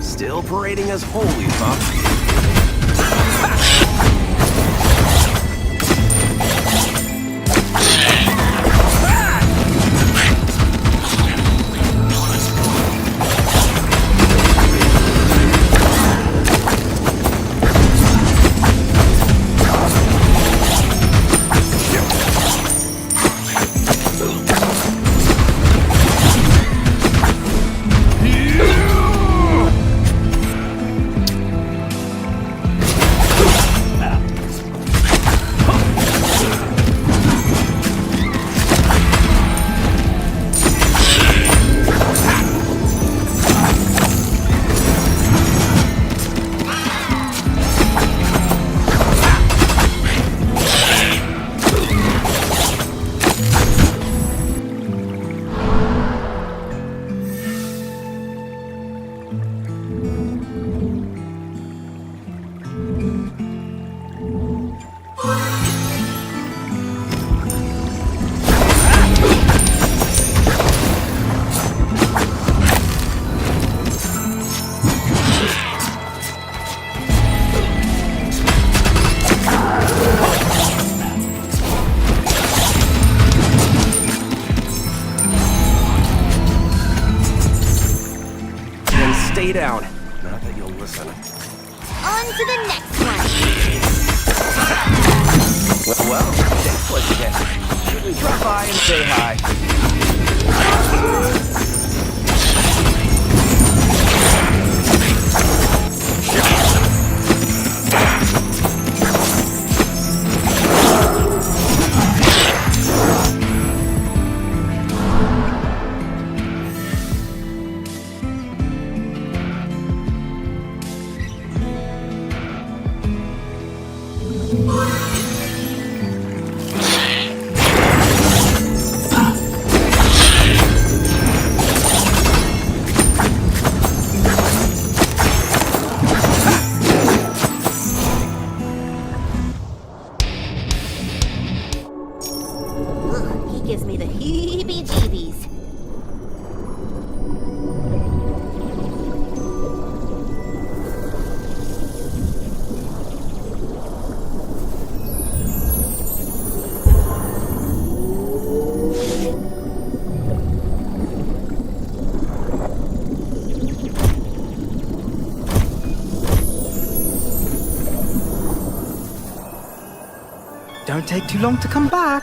Still parading as holy, huh? Stay down. Not that you'll listen. On to the next one. Well, thanks once again. Should we drop by and say hi? Ugh, he gives me the heebie-jeebies. Don't take too long to come back.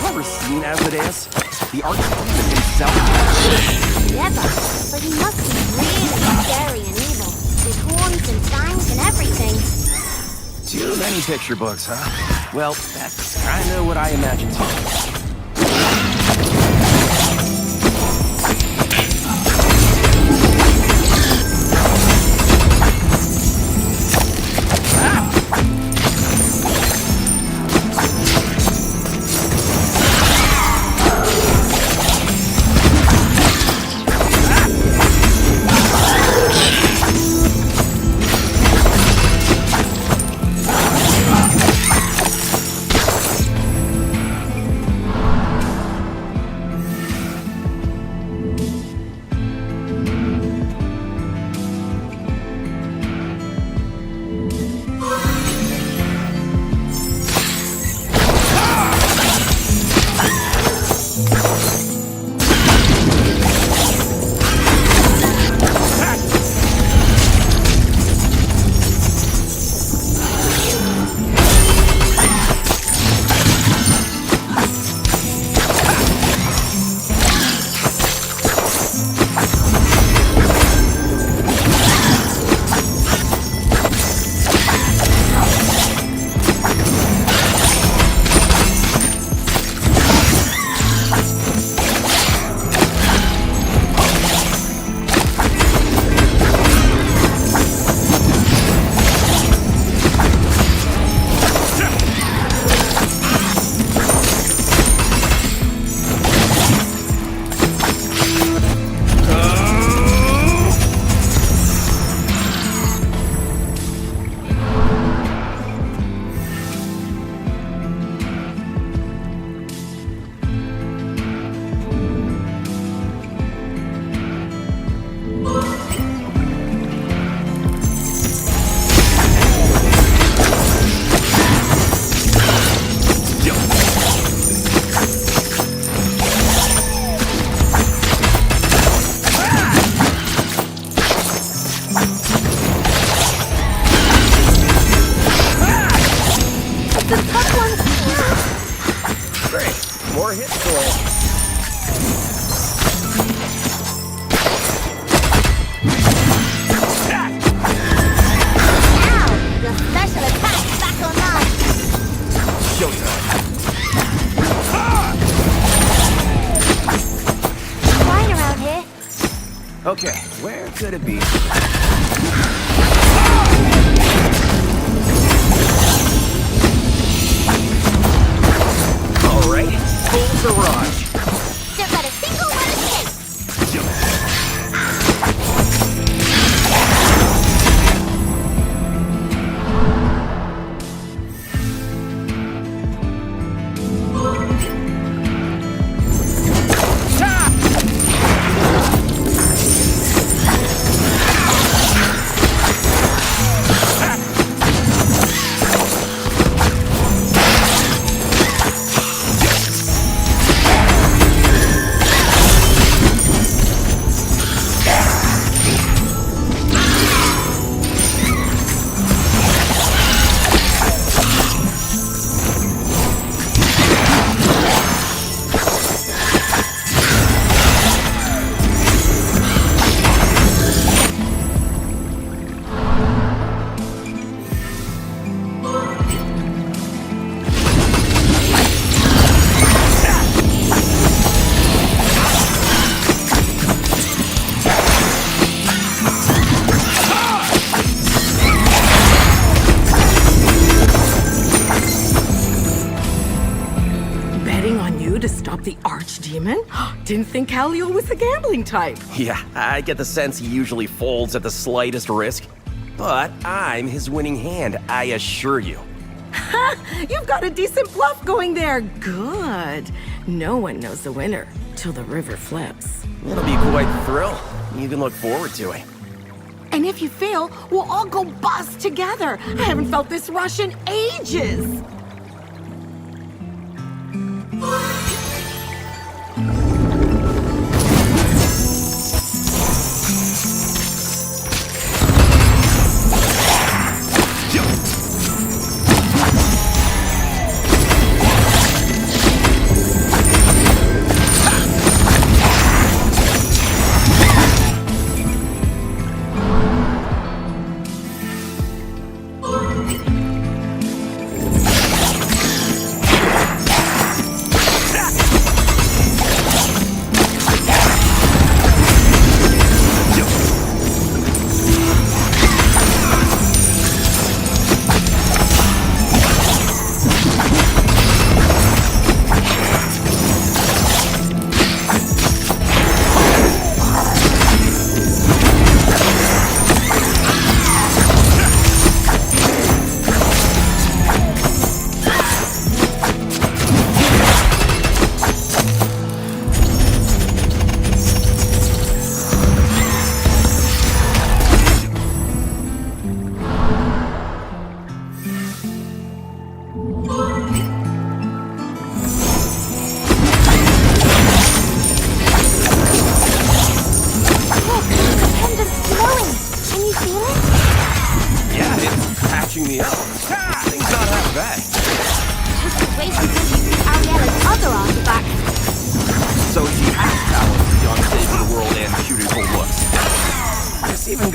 ever seen Asmodeus? The Archdemon himself? Never. But he must be really scary and evil. With horns and fangs and everything. Too many picture books, huh? Well, that's kinda what I imagined too. More hits for you. Now, your special attack's back online. Showtime. Fine around here. Okay, where could it be? All right, full barrage. Don't let a single one escape. To stop the Archdemon? Didn't think Kaliel was the gambling type. Yeah, I get the sense he usually folds at the slightest risk. But I'm his winning hand, I assure you. You've got a decent bluff going there. Good. No one knows the winner till the river flips. It'll be quite the thrill. You can look forward to it. And if you fail, we'll all go bust together. I haven't felt this rush in ages.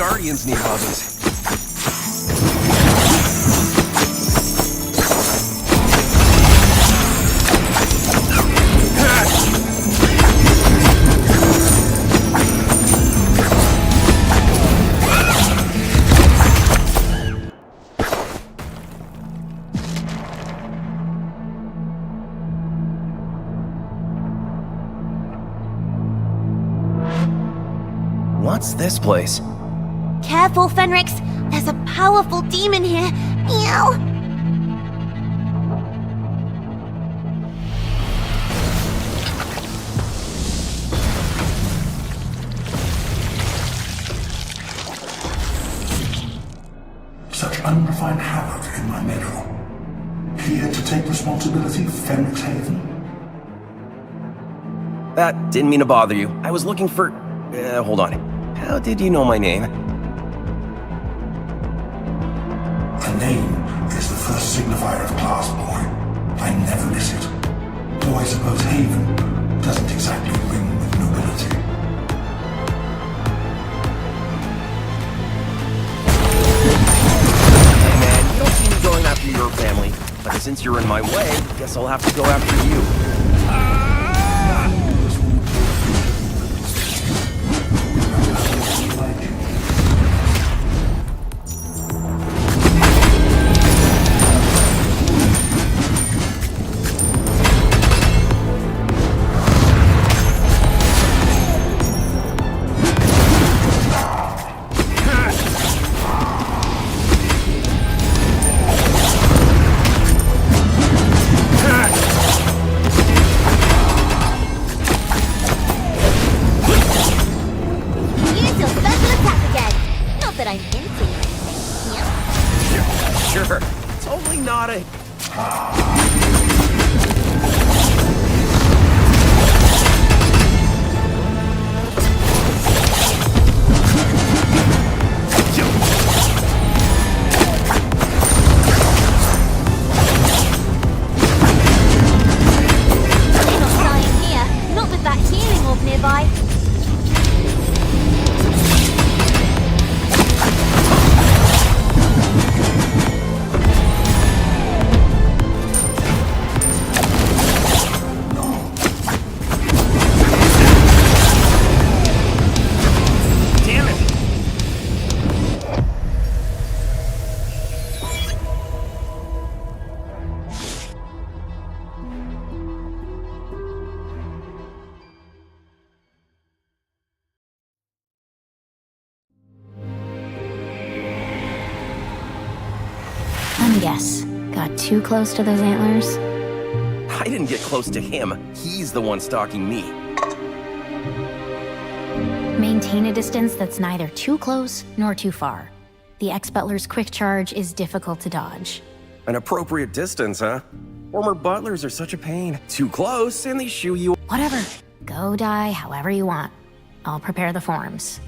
guardians need hobbies. What's this place? Careful, Fenrix. There's a powerful demon here. Meow. Such unrefined havoc in my meadow. Here to take responsibility, Fenrix Haven. That didn't mean to bother you. I was looking for... hold on. How did you know my name? A name is the first signifier of class, boy. I never miss it. Though I suppose Haven doesn't exactly ring with nobility. Hey man, you don't see me going after your family. But since you're in my way, guess I'll have to go after you. Sure, totally not a... Nearby. Let me guess. Got too close to those antlers? I didn't get close to him. He's the one stalking me. Maintain a distance that's neither too close nor too far. The ex-butler's quick charge is difficult to dodge. An appropriate distance, huh? Former butlers are such a pain. Too close, and they shoo you. Whatever. Go die however you want. I'll prepare the forms.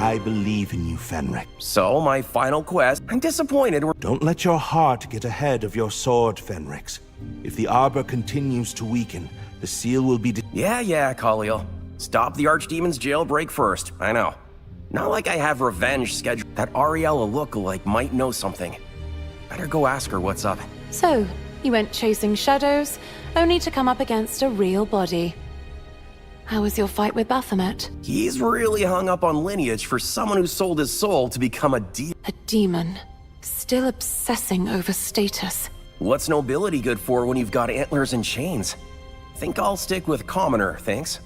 I believe in you, Fenrix. So, my final quest. I'm disappointed. Don't let your heart get ahead of your sword, Fenrix. If the Arbor continues to weaken, the seal will be... Yeah, Khalil. Stop the Archdemon's jailbreak first. I know. Not like I have revenge scheduled. That Ariella lookalike might know something. Better go ask her what's up. So, you went chasing shadows, only to come up against a real body. How was your fight with Baphomet? He's really hung up on lineage for someone who sold his soul to become a demon. Still obsessing over status. What's nobility good for when you've got antlers and chains? Think I'll stick with commoner, thanks.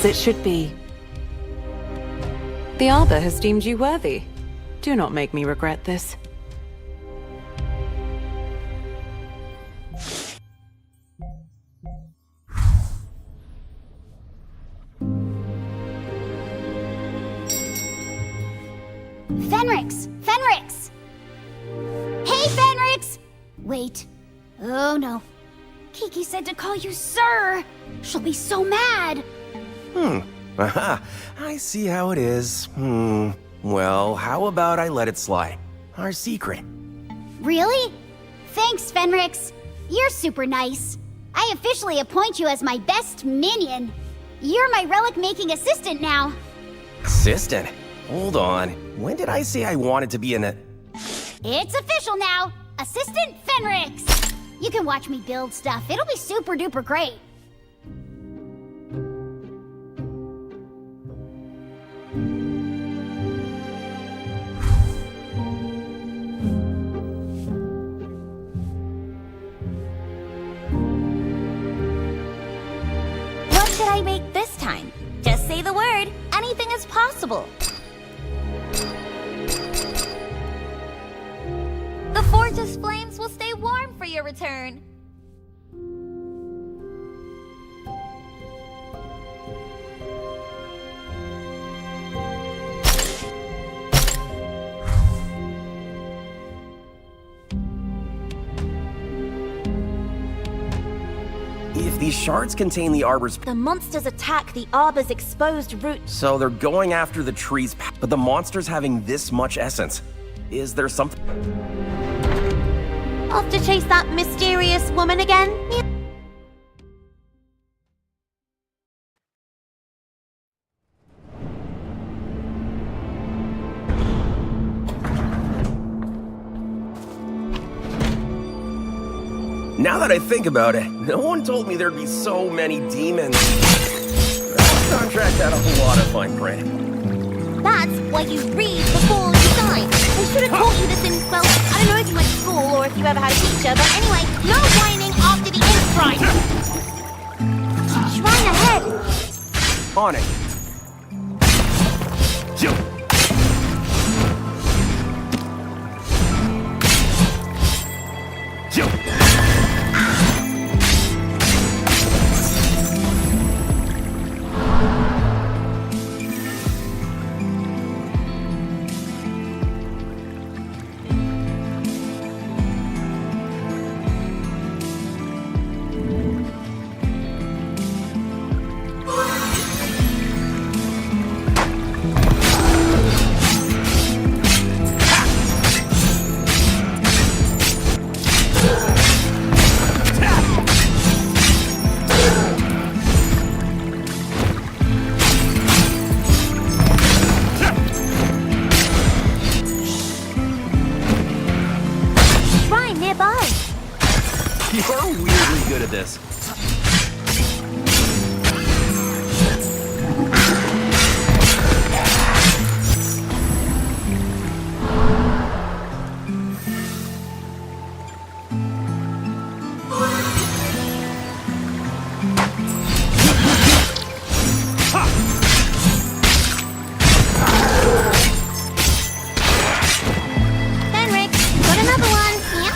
as it should be. The Arbor has deemed you worthy. Do not make me regret this. Fenrix! Fenrix! Hey, Fenrix! Wait. Oh no. Kiki said to call you sir. She'll be so mad. Aha. I see how it is. Well, how about I let it slide? Our secret. Really? Thanks, Fenrix. You're super nice. I officially appoint you as my best minion. You're my relic-making assistant now. Assistant? Hold on. When did I say I wanted to be in a... It's official now. Assistant Fenrix. You can watch me build stuff. It'll be super duper great. What should I make this time? Just say the word. Anything is possible. The forge's flames will stay warm for your return. If these shards contain the Arbor's... The monsters attack the Arbor's exposed root. So they're going after the trees, but the monster's having this much essence. Is there something... Off to chase that mysterious woman again? Now that I think about it, no one told me there'd be so many demons. That contract had a lot of fine print. That's why you read before you sign. I should have taught you this in, well, I don't know if you went to school or if you ever had a teacher, but anyway, no whining after the ink shrine. Shrine ahead. On it. Jump. Jump. You're weirdly good at this. Fenrix, got another one. Yeah.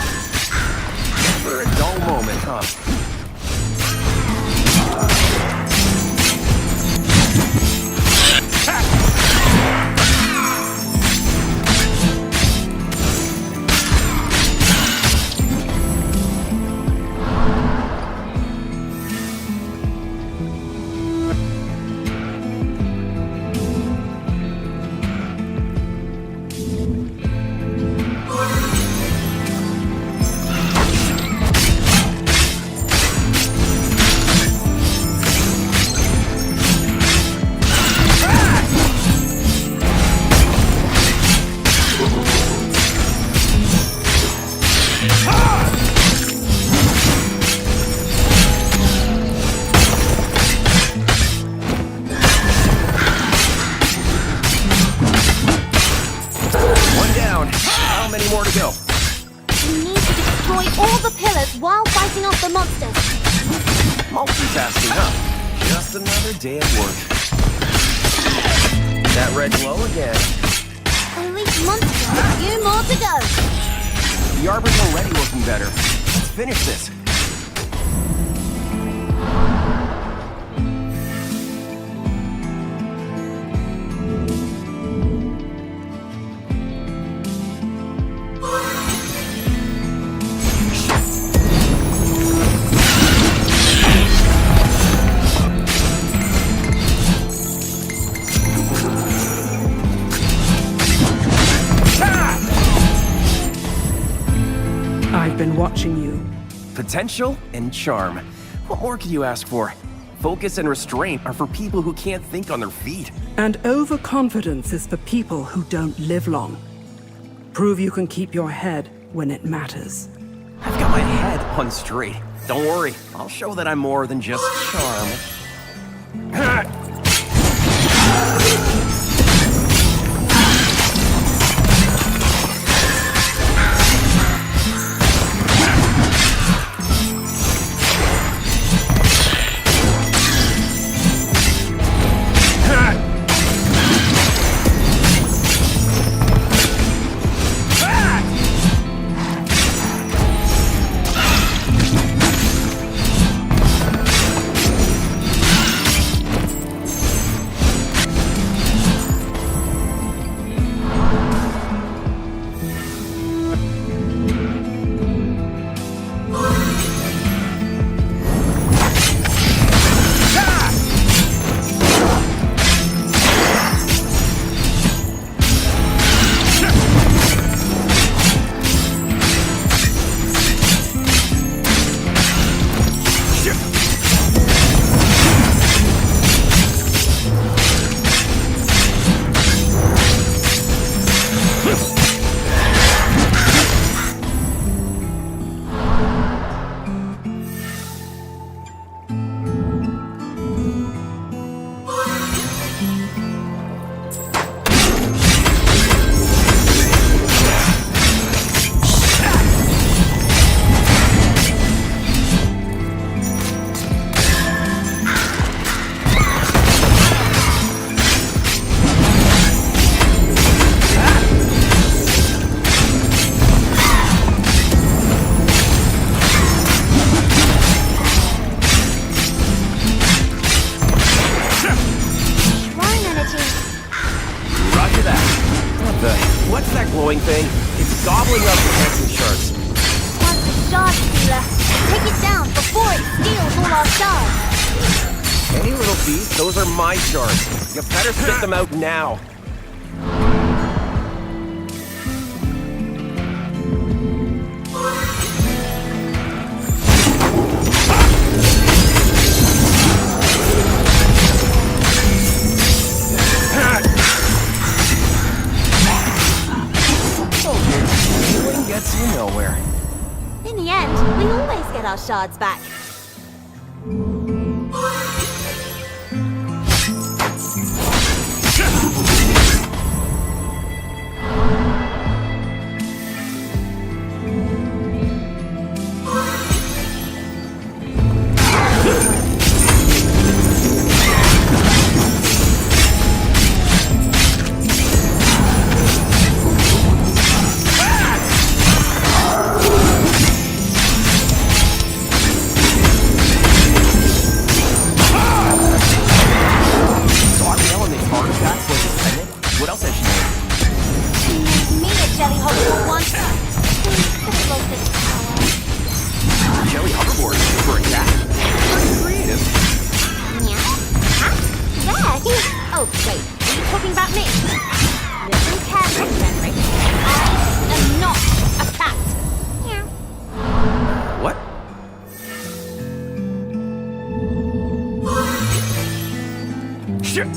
For a dull moment, huh? One down. How many more to go? You need to destroy all the pillars while fighting off the monsters. Multitasking, huh? Just another day at work. that red glow again. Elite monster, a few more to go. The Arbor's already looking better. Let's finish this. I've been watching you. Potential and charm. What more could you ask for? Focus and restraint are for people who can't think on their feet. And overconfidence is for people who don't live long. Prove you can keep your head when it matters. I've got my head on straight. Don't worry, I'll show that I'm more than just charm. What's that glowing thing? It's gobbling up the dancing shards. Once the shard stealer. Take it down before it steals all our shards. Hey, little beast, those are my shards. You better spit them out now. Gets you nowhere. In the end, we always get our shards back. What else has she made? She made me a jelly hoverboard once. Jelly hoverboard for a cat? Pretty creative. Yeah? Cat? Yeah. Oh, wait. Are you talking about me? Listen carefully, Henry. I am not a cat. Yeah. What? Shit!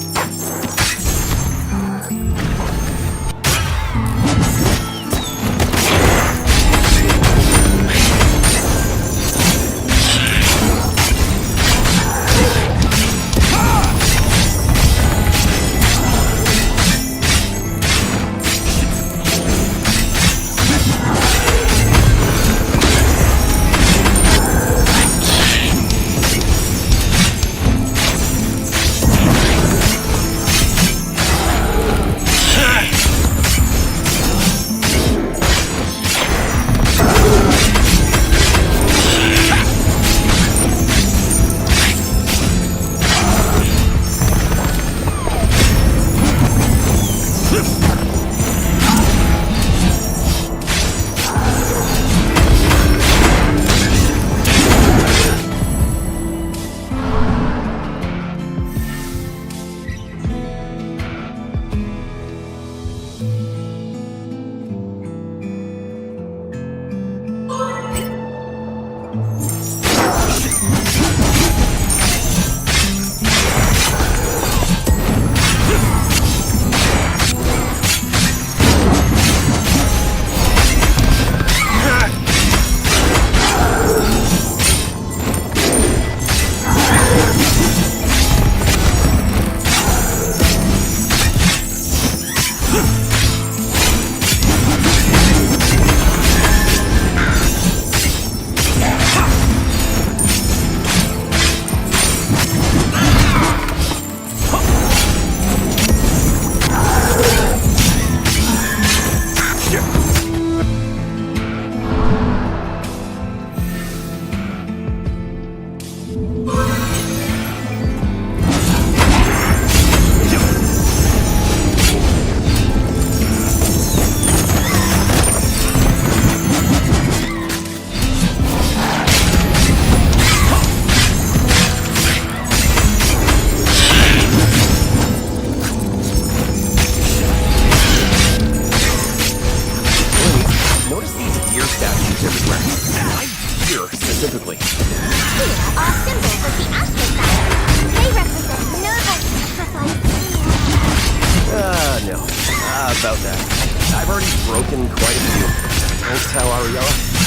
notice these deer statues everywhere? Why deer specifically? Deer are symbols of the Astroplanet. They represent noble sacrifice. No. About that. I've already broken quite a few. Don't tell Ariella.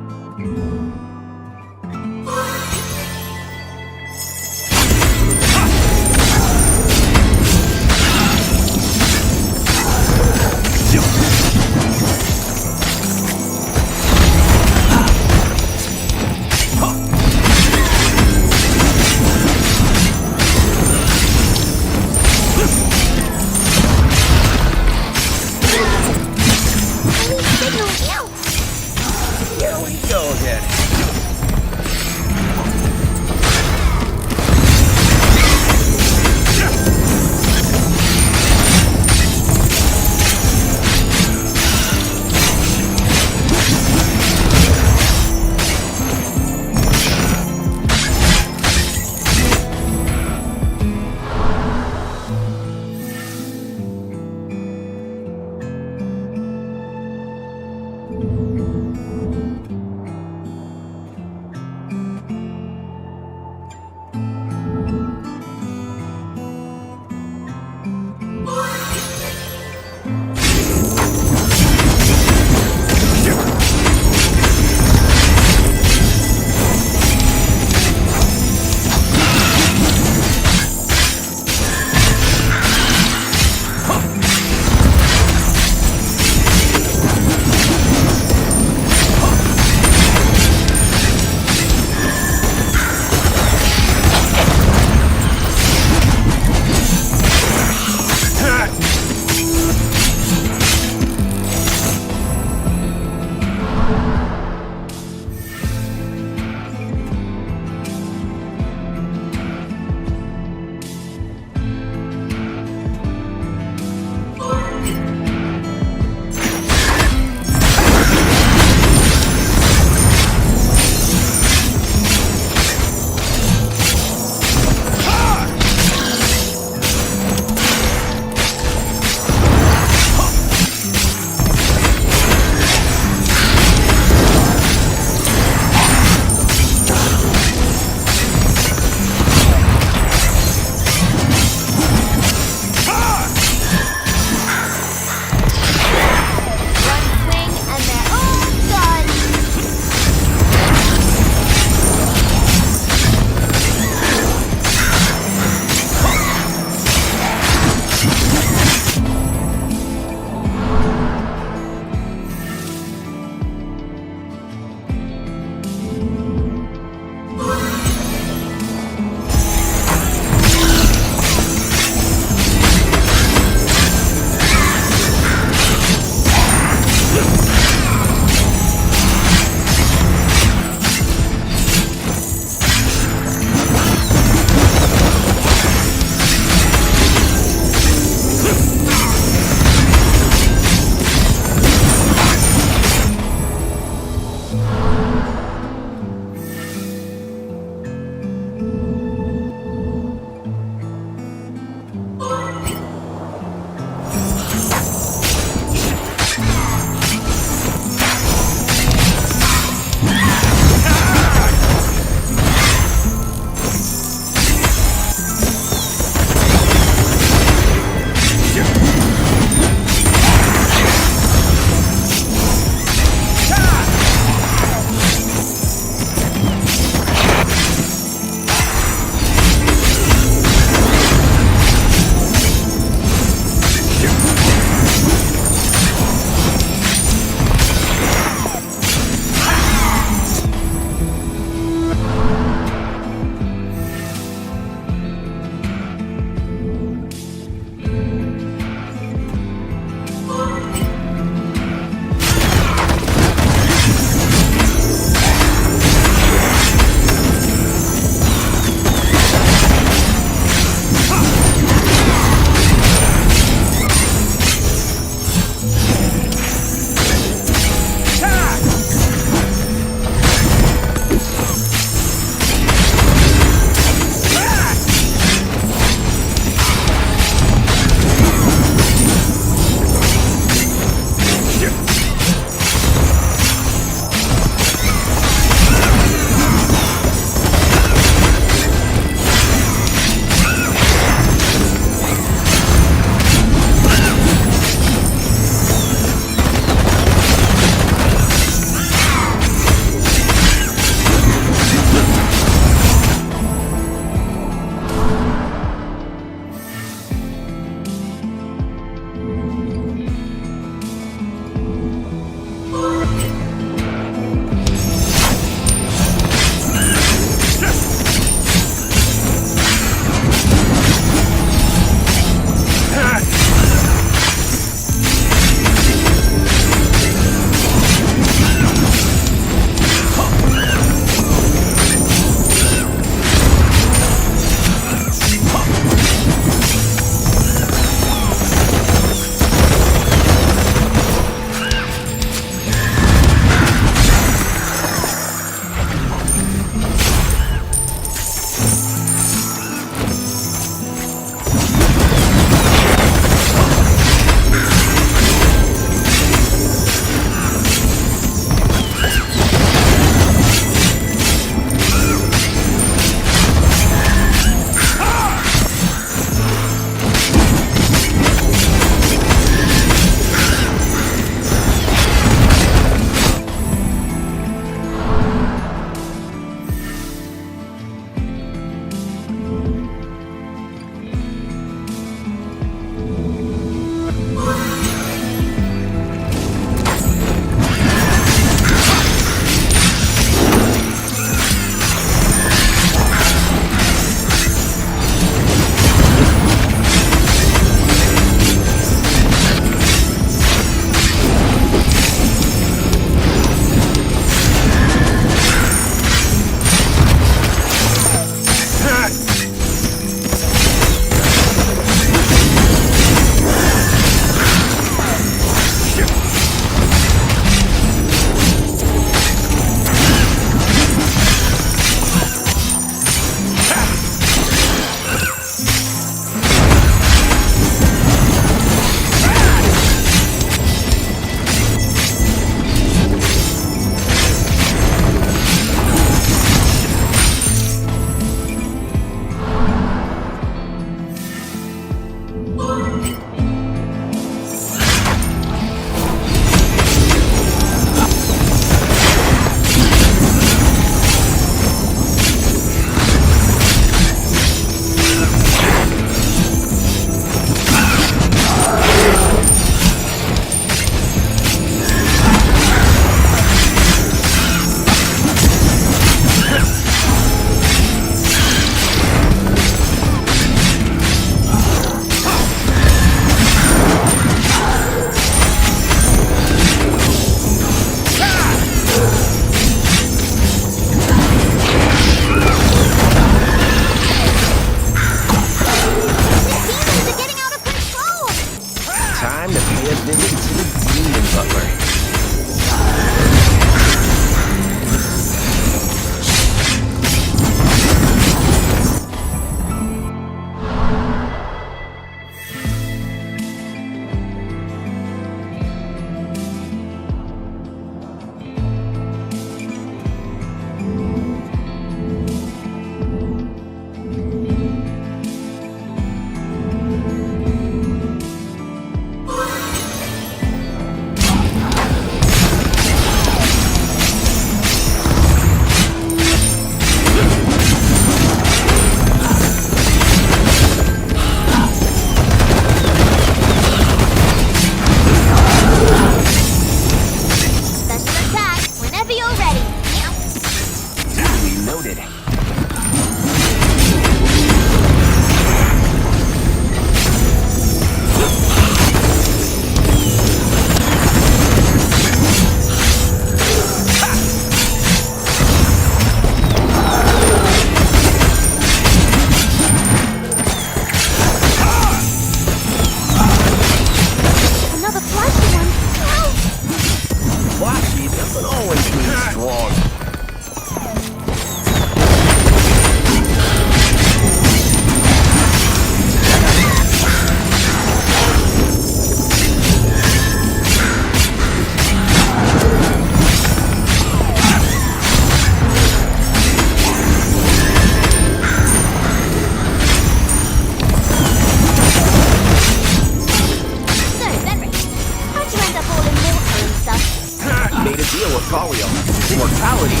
deal with Kaliel. Immortality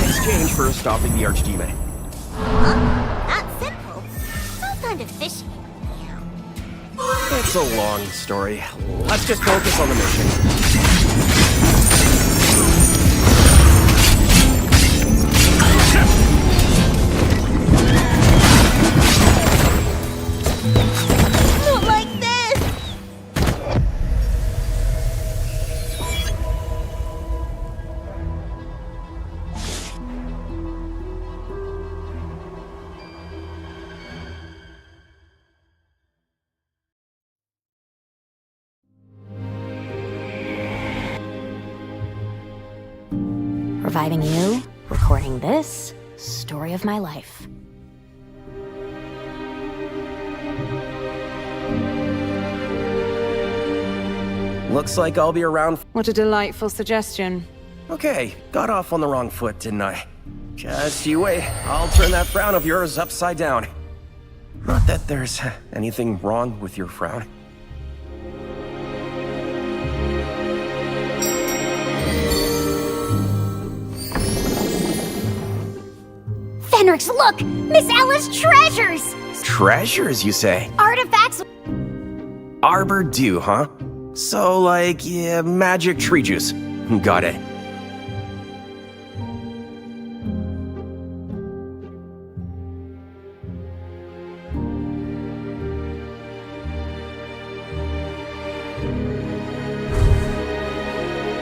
in exchange for stopping the Archdemon. That's simple. Sounds kind of fishy. It's a long story. Let's just focus on the mission. Not like this! Reviving you, recording this, story of my life. Looks like I'll be around. What a delightful suggestion. Okay, got off on the wrong foot, didn't I? Just you wait. I'll turn that frown of yours upside down. Not that there's anything wrong with your frown. Fenrix, look! Miss Ella's treasures! Treasures, you say? Artifacts. Arbor Dew, huh? So, like, yeah, magic tree juice. Got it.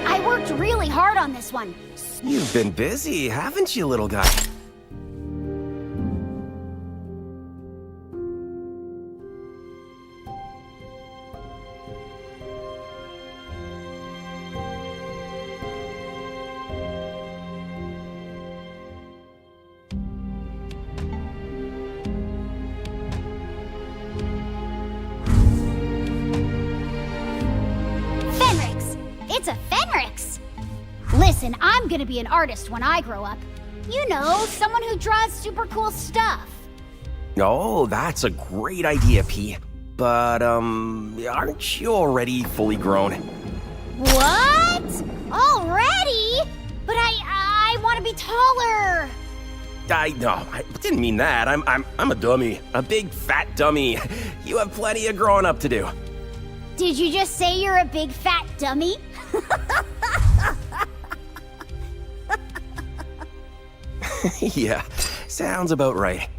I worked really hard on this one. You've been busy, haven't you, little guy? Fenrix! It's a Fenrix! Listen, I'm gonna be an artist when I grow up. You know, someone who draws super cool stuff. Oh, that's a great idea, P. But, aren't you already fully grown? What? Already? But I want to be taller. I didn't mean that. I'm a dummy. A big fat dummy. You have plenty of growing up to do. Did you just say you're a big fat dummy? Yeah, sounds about right.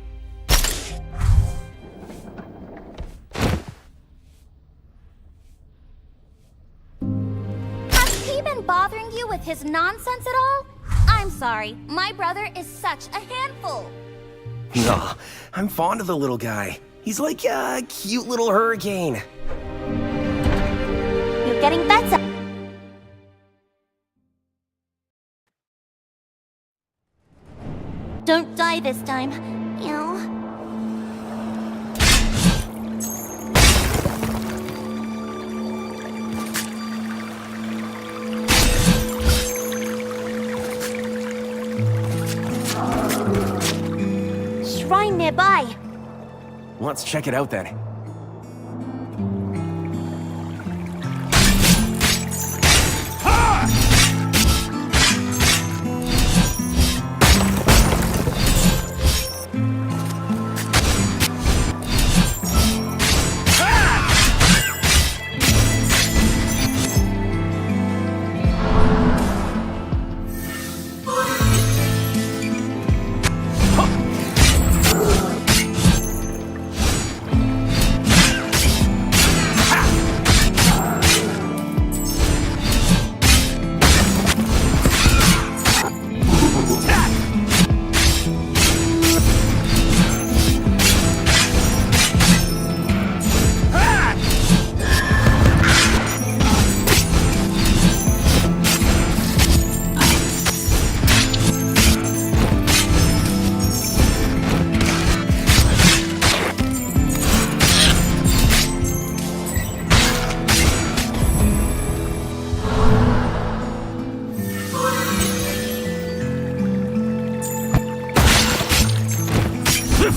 Has he been bothering you with his nonsense at all? I'm sorry, my brother is such a handful. No, I'm fond of the little guy. He's like a cute little hurricane. You're getting better. Don't die this time. Ew. Shrine nearby. Let's check it out then.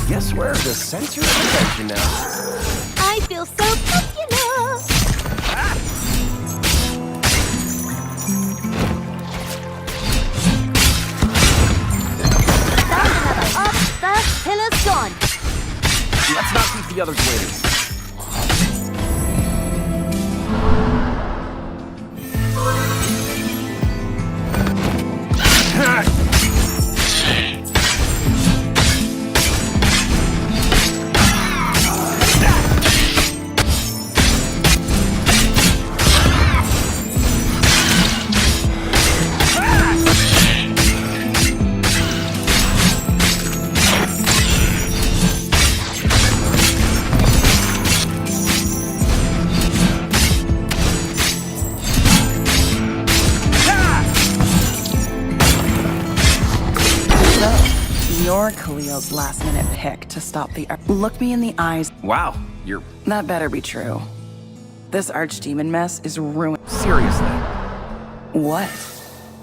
Guess we're the center of attention now. I feel so popular. the others waiting. You're Khalil's last-minute pick to stop the... Look me in the eyes. Wow, you're... That better be true. This archdemon mess is ruined. Seriously. What?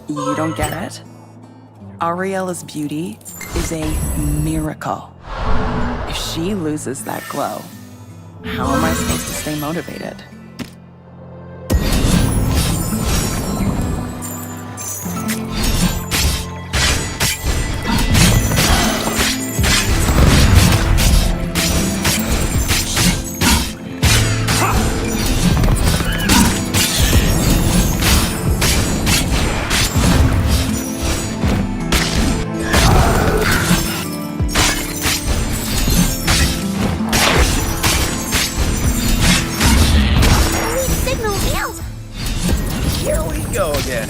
You don't get it? Auriella's beauty is a miracle. If she loses that glow, how am I supposed to stay motivated? Go again.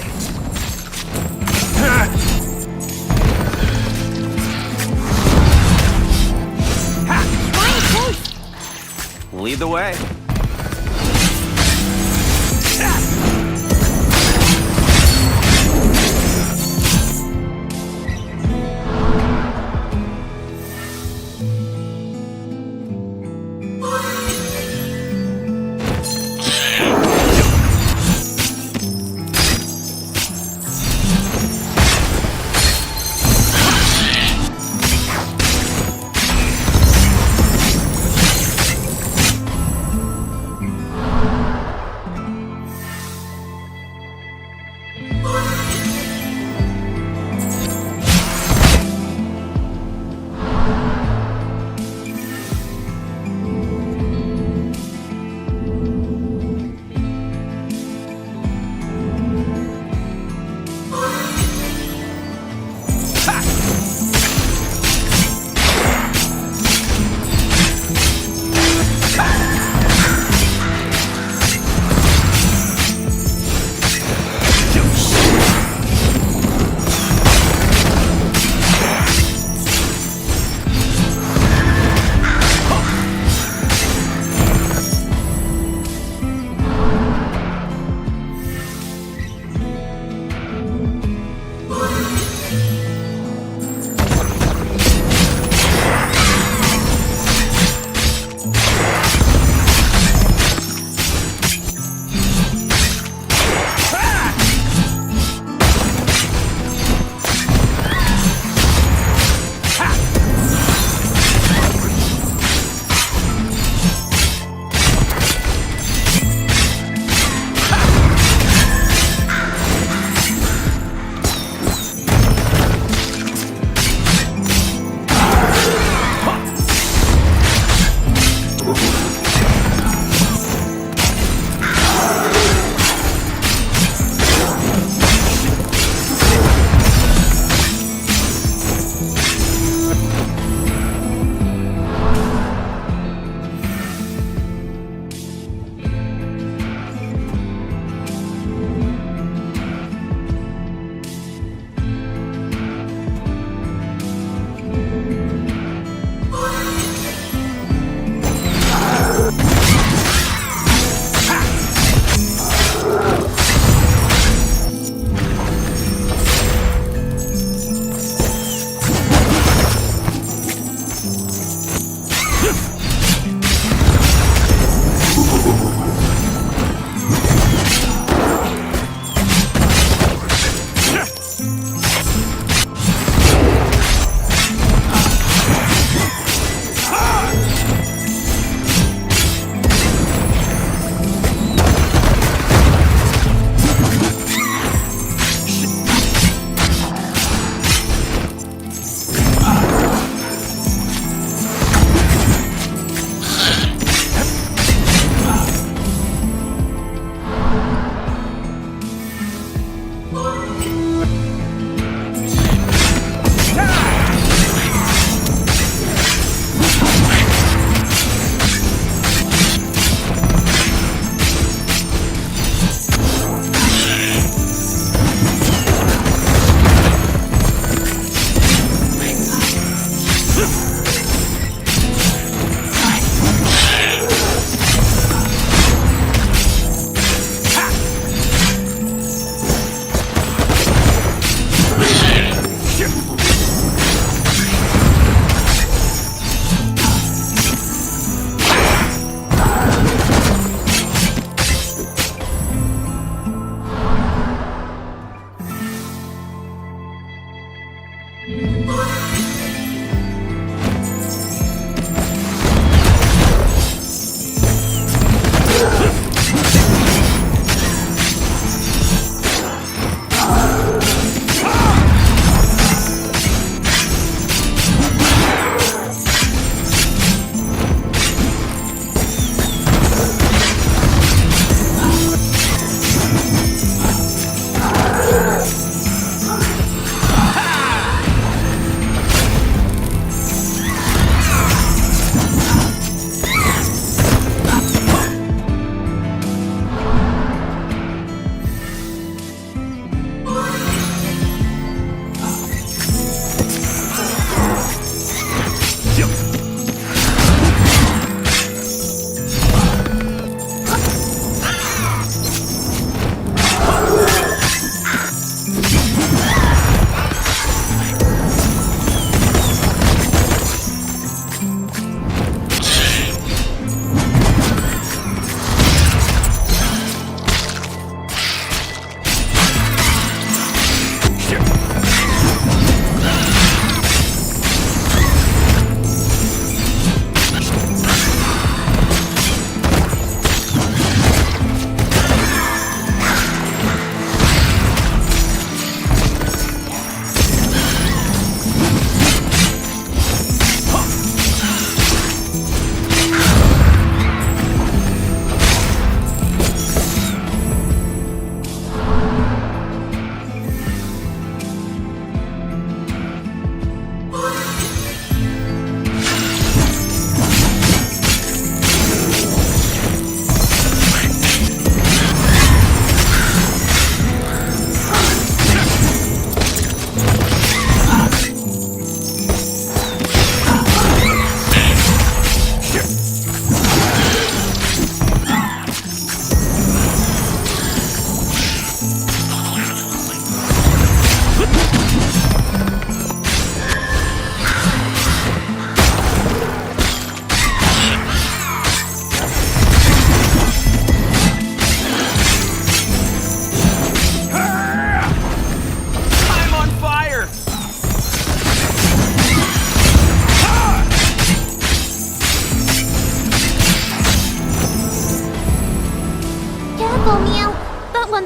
Lead the way.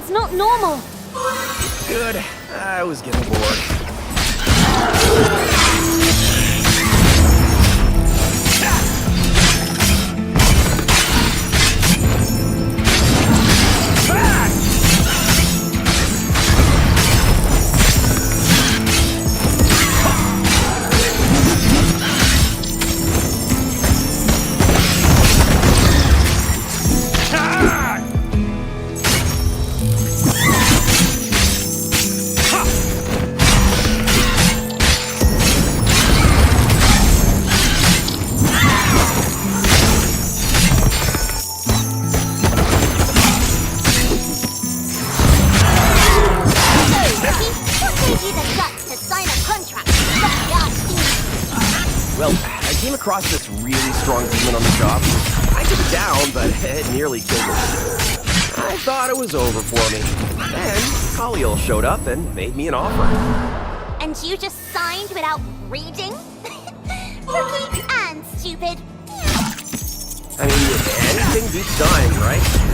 It's not normal. Good. I was getting bored. Well, I came across this really strong demon on the job. I took it down, but it nearly killed me. I thought it was over for me. Then, Kaliel showed up and made me an offer. And you just signed without reading? Rookie and stupid. I mean, anything beats dying, right?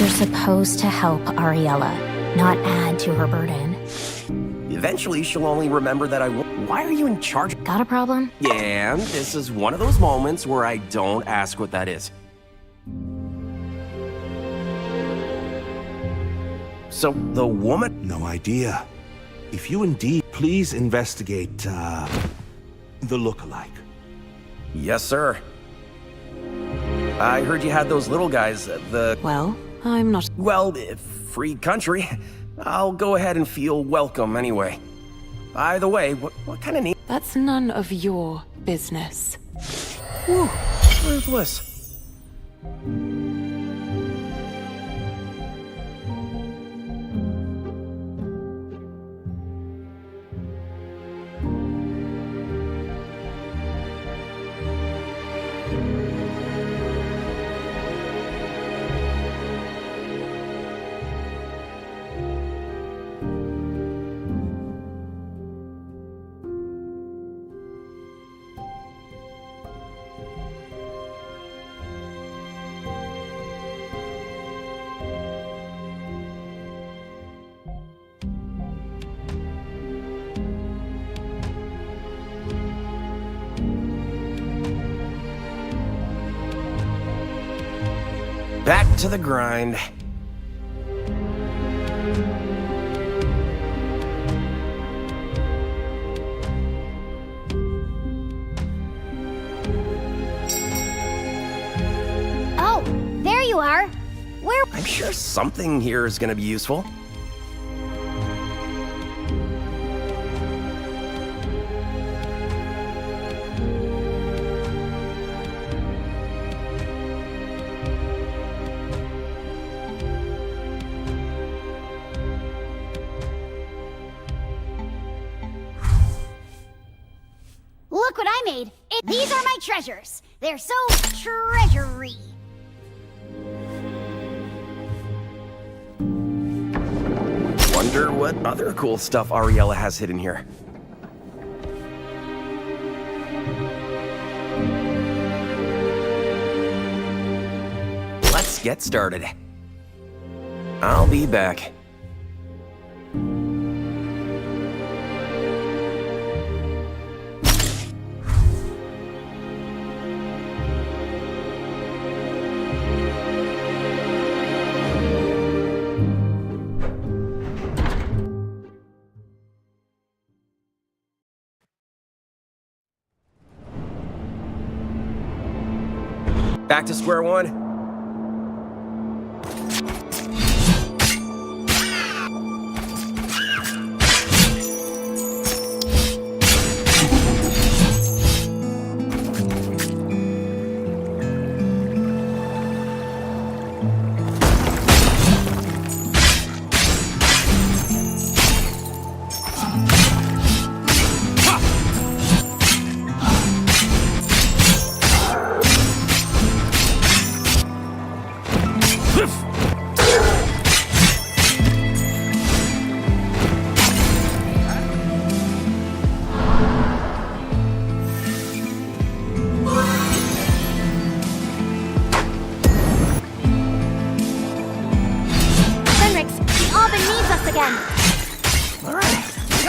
You're supposed to help Ariella, not add to her burden. Eventually, she'll only remember that Why are you in charge? Got a problem? Yeah, and this is one of those moments where I don't ask what that is. So, the woman? No idea. If you indeed, please investigate, the look-alike. Yes, sir. I heard you had those little guys, Well, I'm not... Well, free country. I'll go ahead and feel welcome anyway. By the way, what kind of name? That's none of your business. Whew, ruthless. Back to the grind. Oh, there you are. Where? I'm sure something here is gonna be useful. Look what I made. These are my treasures. They're so treasury. Wonder what other cool stuff Ariella has hidden here. Let's get started. I'll be back. Back to square one.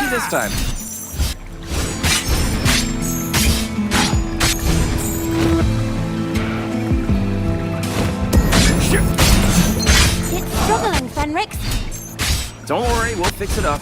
This time. It's struggling, Fenrix. Don't worry, we'll fix it up.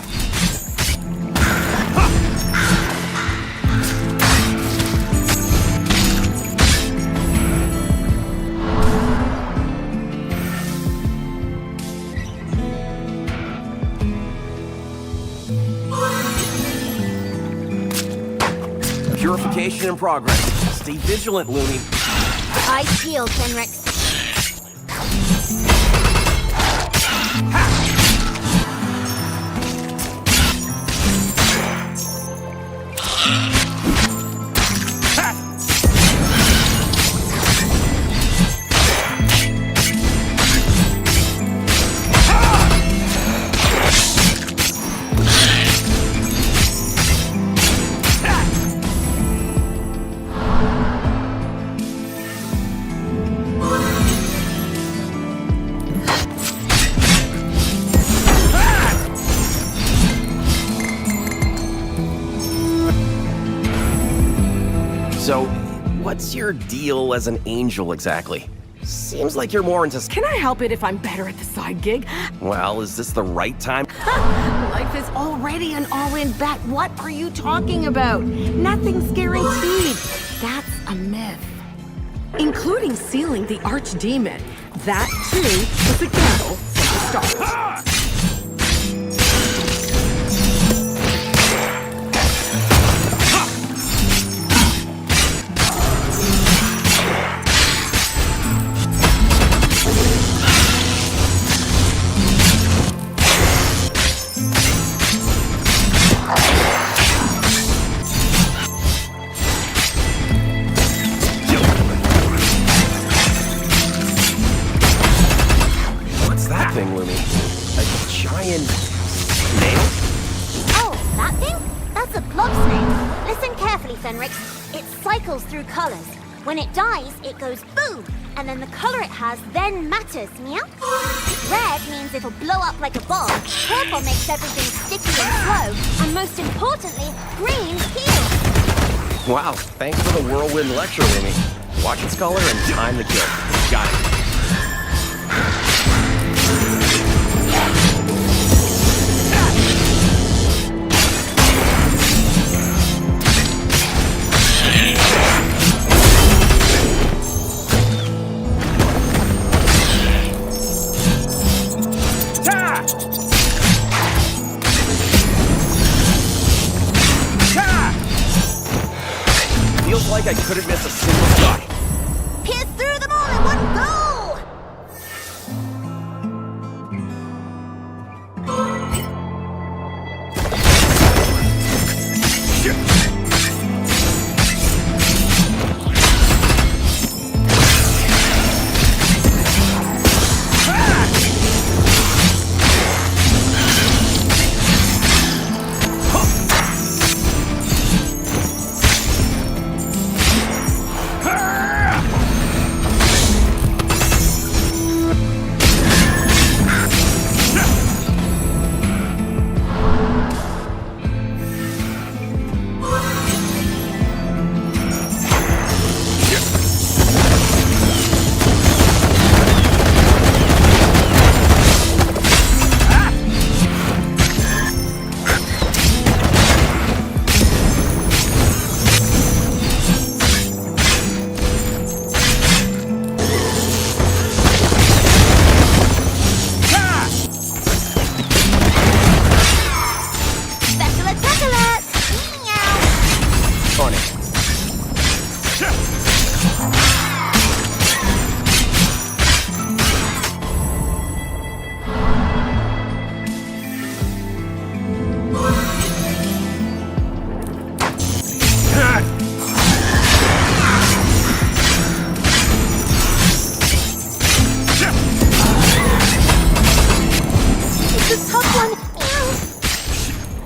Purification in progress. Stay vigilant, Lumi. Ice shield, Fenrix. So, what's your deal as an angel exactly? Seems like you're more into... Can I help it if I'm better at the side gig? Well, is this the right time? Life is already an all-in bet. What are you talking about? Nothing's guaranteed. That's a myth. Including sealing the archdemon. That, too, was a gamble from the start. Thing, Lumi. A giant snail? Oh, that thing? That's a blob snail. Listen carefully, Fenrix. It cycles through colors. When it dies, it goes boom, and then the color it has then matters, meow? Red means it'll blow up like a bomb, purple makes everything sticky and slow, and most importantly, green heals. Wow, thanks for the whirlwind lecture, Lumi. Watch its color and time the kill. Got it. couldn't miss a single shot. Pierce through them all in one go!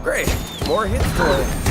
Great. More hits for it.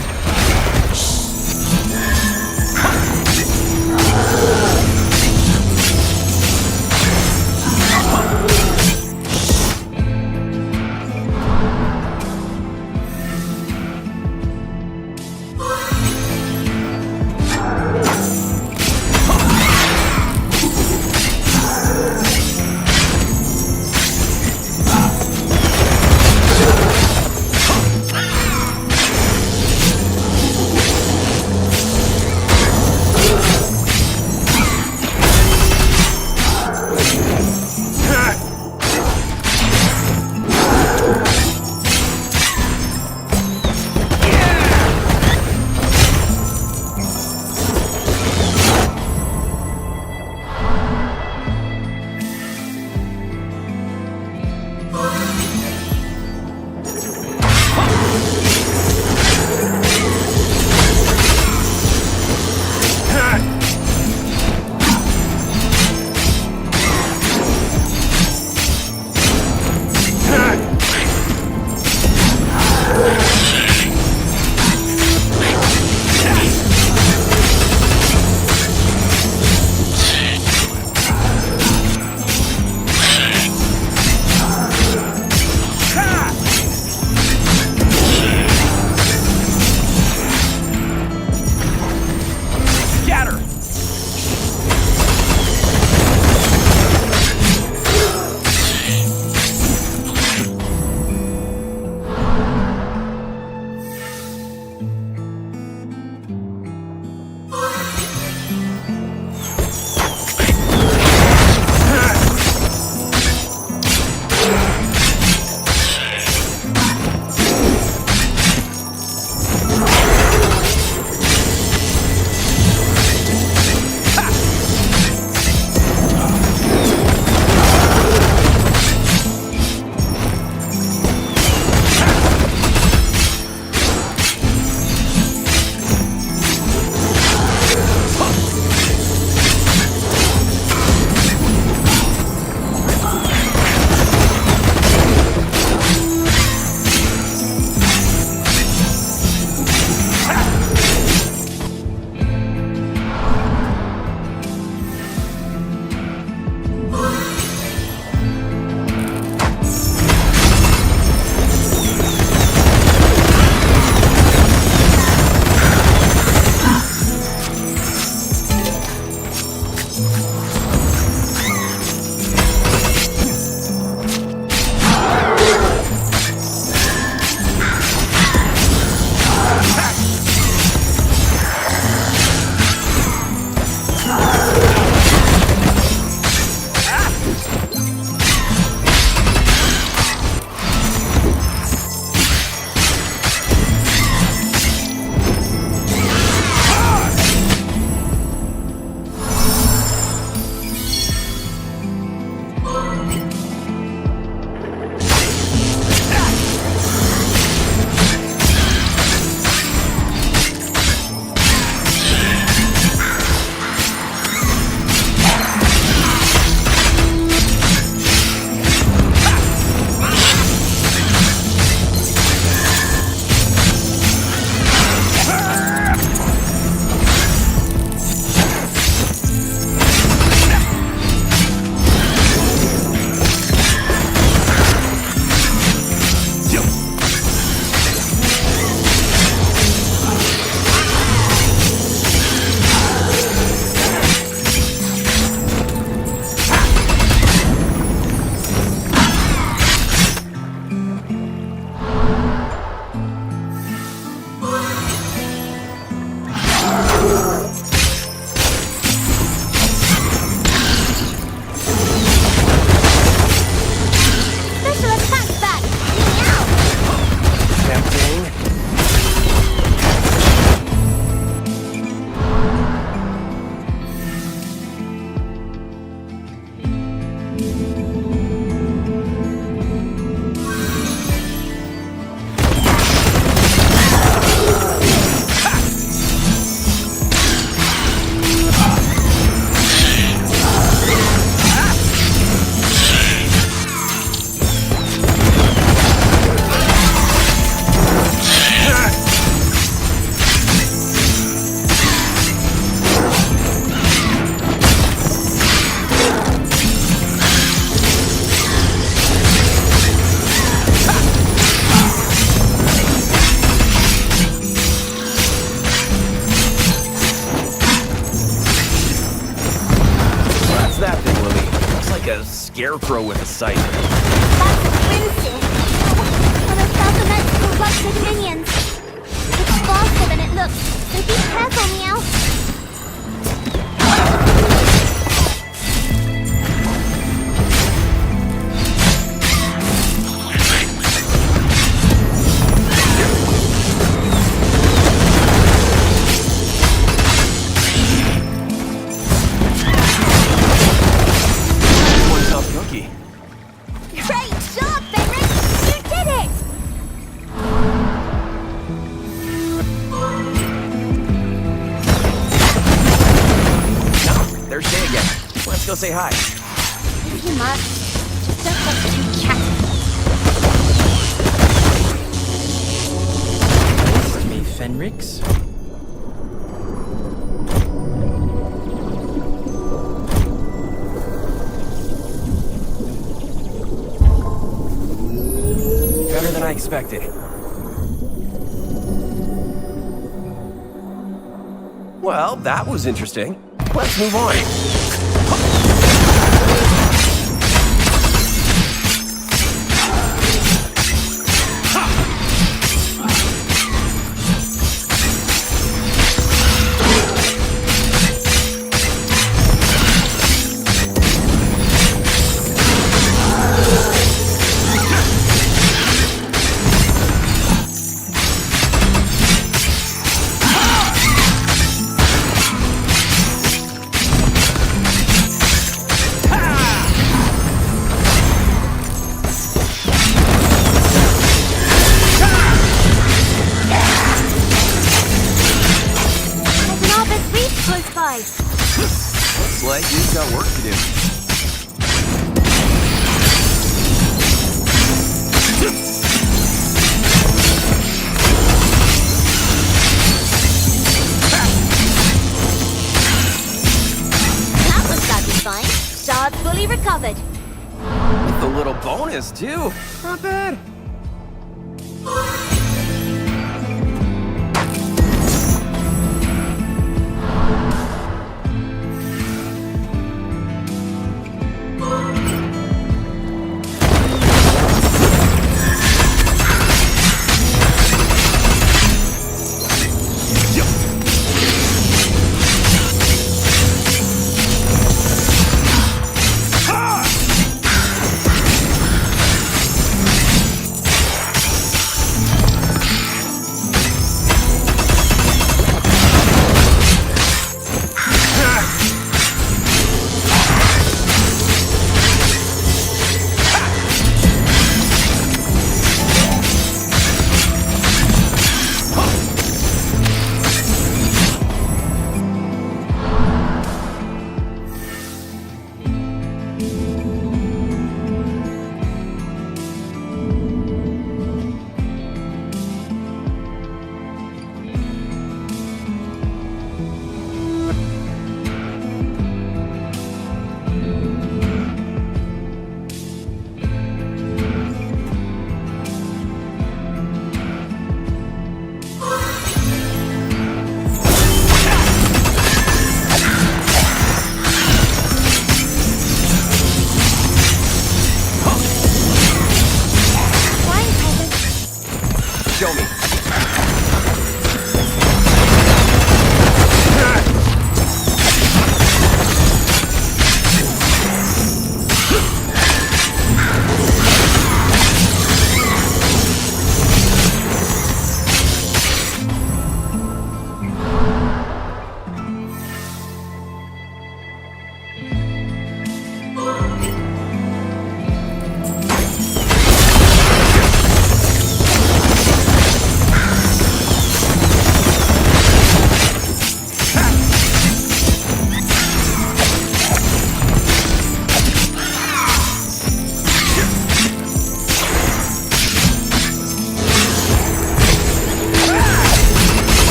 scarecrow with a sight. Winston! One of Falconet's corrupted minions! It's faster than it looks, so be careful, Meow! One tough cookie. Great job, Fenris! You did it! No, there's Shay again. Let's go say hi. If you must, just don't get too chatty. It's me, Fenrix. Better than I expected. Well, that was interesting. Let's move on. There's an Arbor Reef close by. Looks like we've got work to do. That was satisfying. Shards fully recovered. With a little bonus, too. Not bad.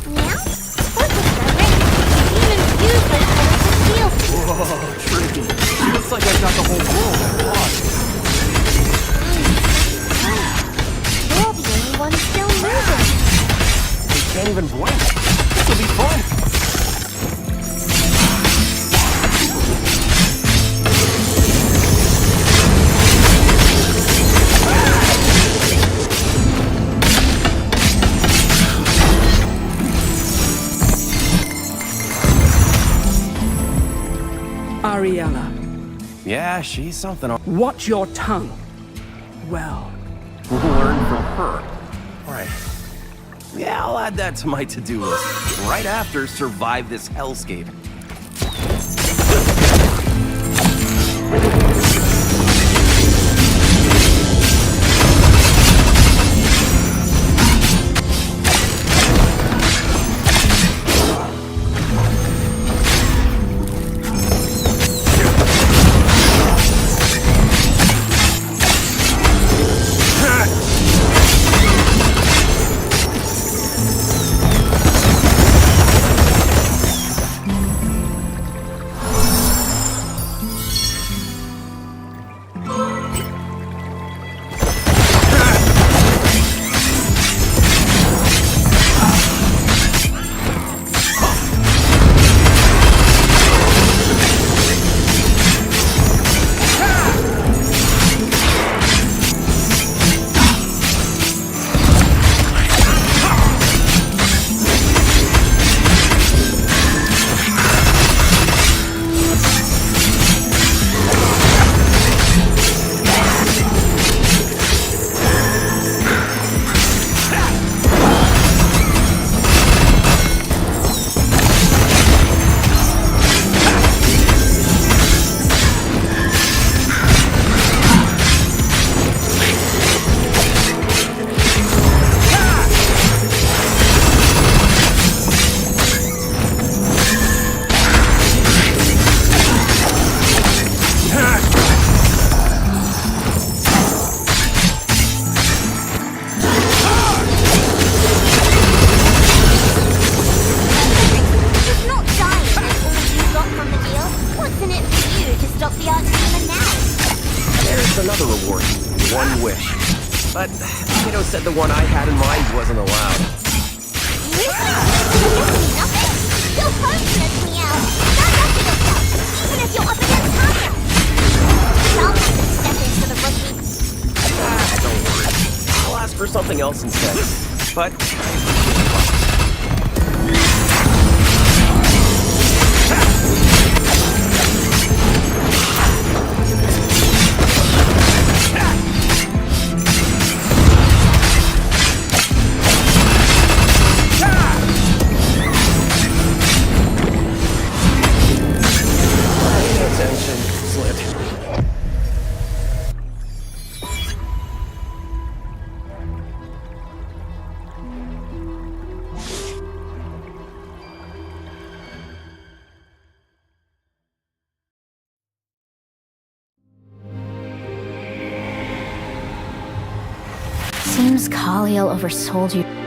Meow? Focus, Fenrix. Demons use those colors to steal. Whoa, tricky. Looks like I've got the whole world at lost. You're the only one still moving. We can't even blink. This will be fun. Ariella, Yeah, she's something. watch your tongue. Well, We'll learn from her. Right. Yeah, I'll add that to my to-do list. Right after survive this hellscape. Another reward. One wish. But Kato said the one I had in mind wasn't allowed. Nothing? You'll punch me out. Stand up for yourself, even if you're up against Tanya. I'll have to step in for the rookie. Don't worry. I'll ask for something else instead. But Seems Kaliel oversold you.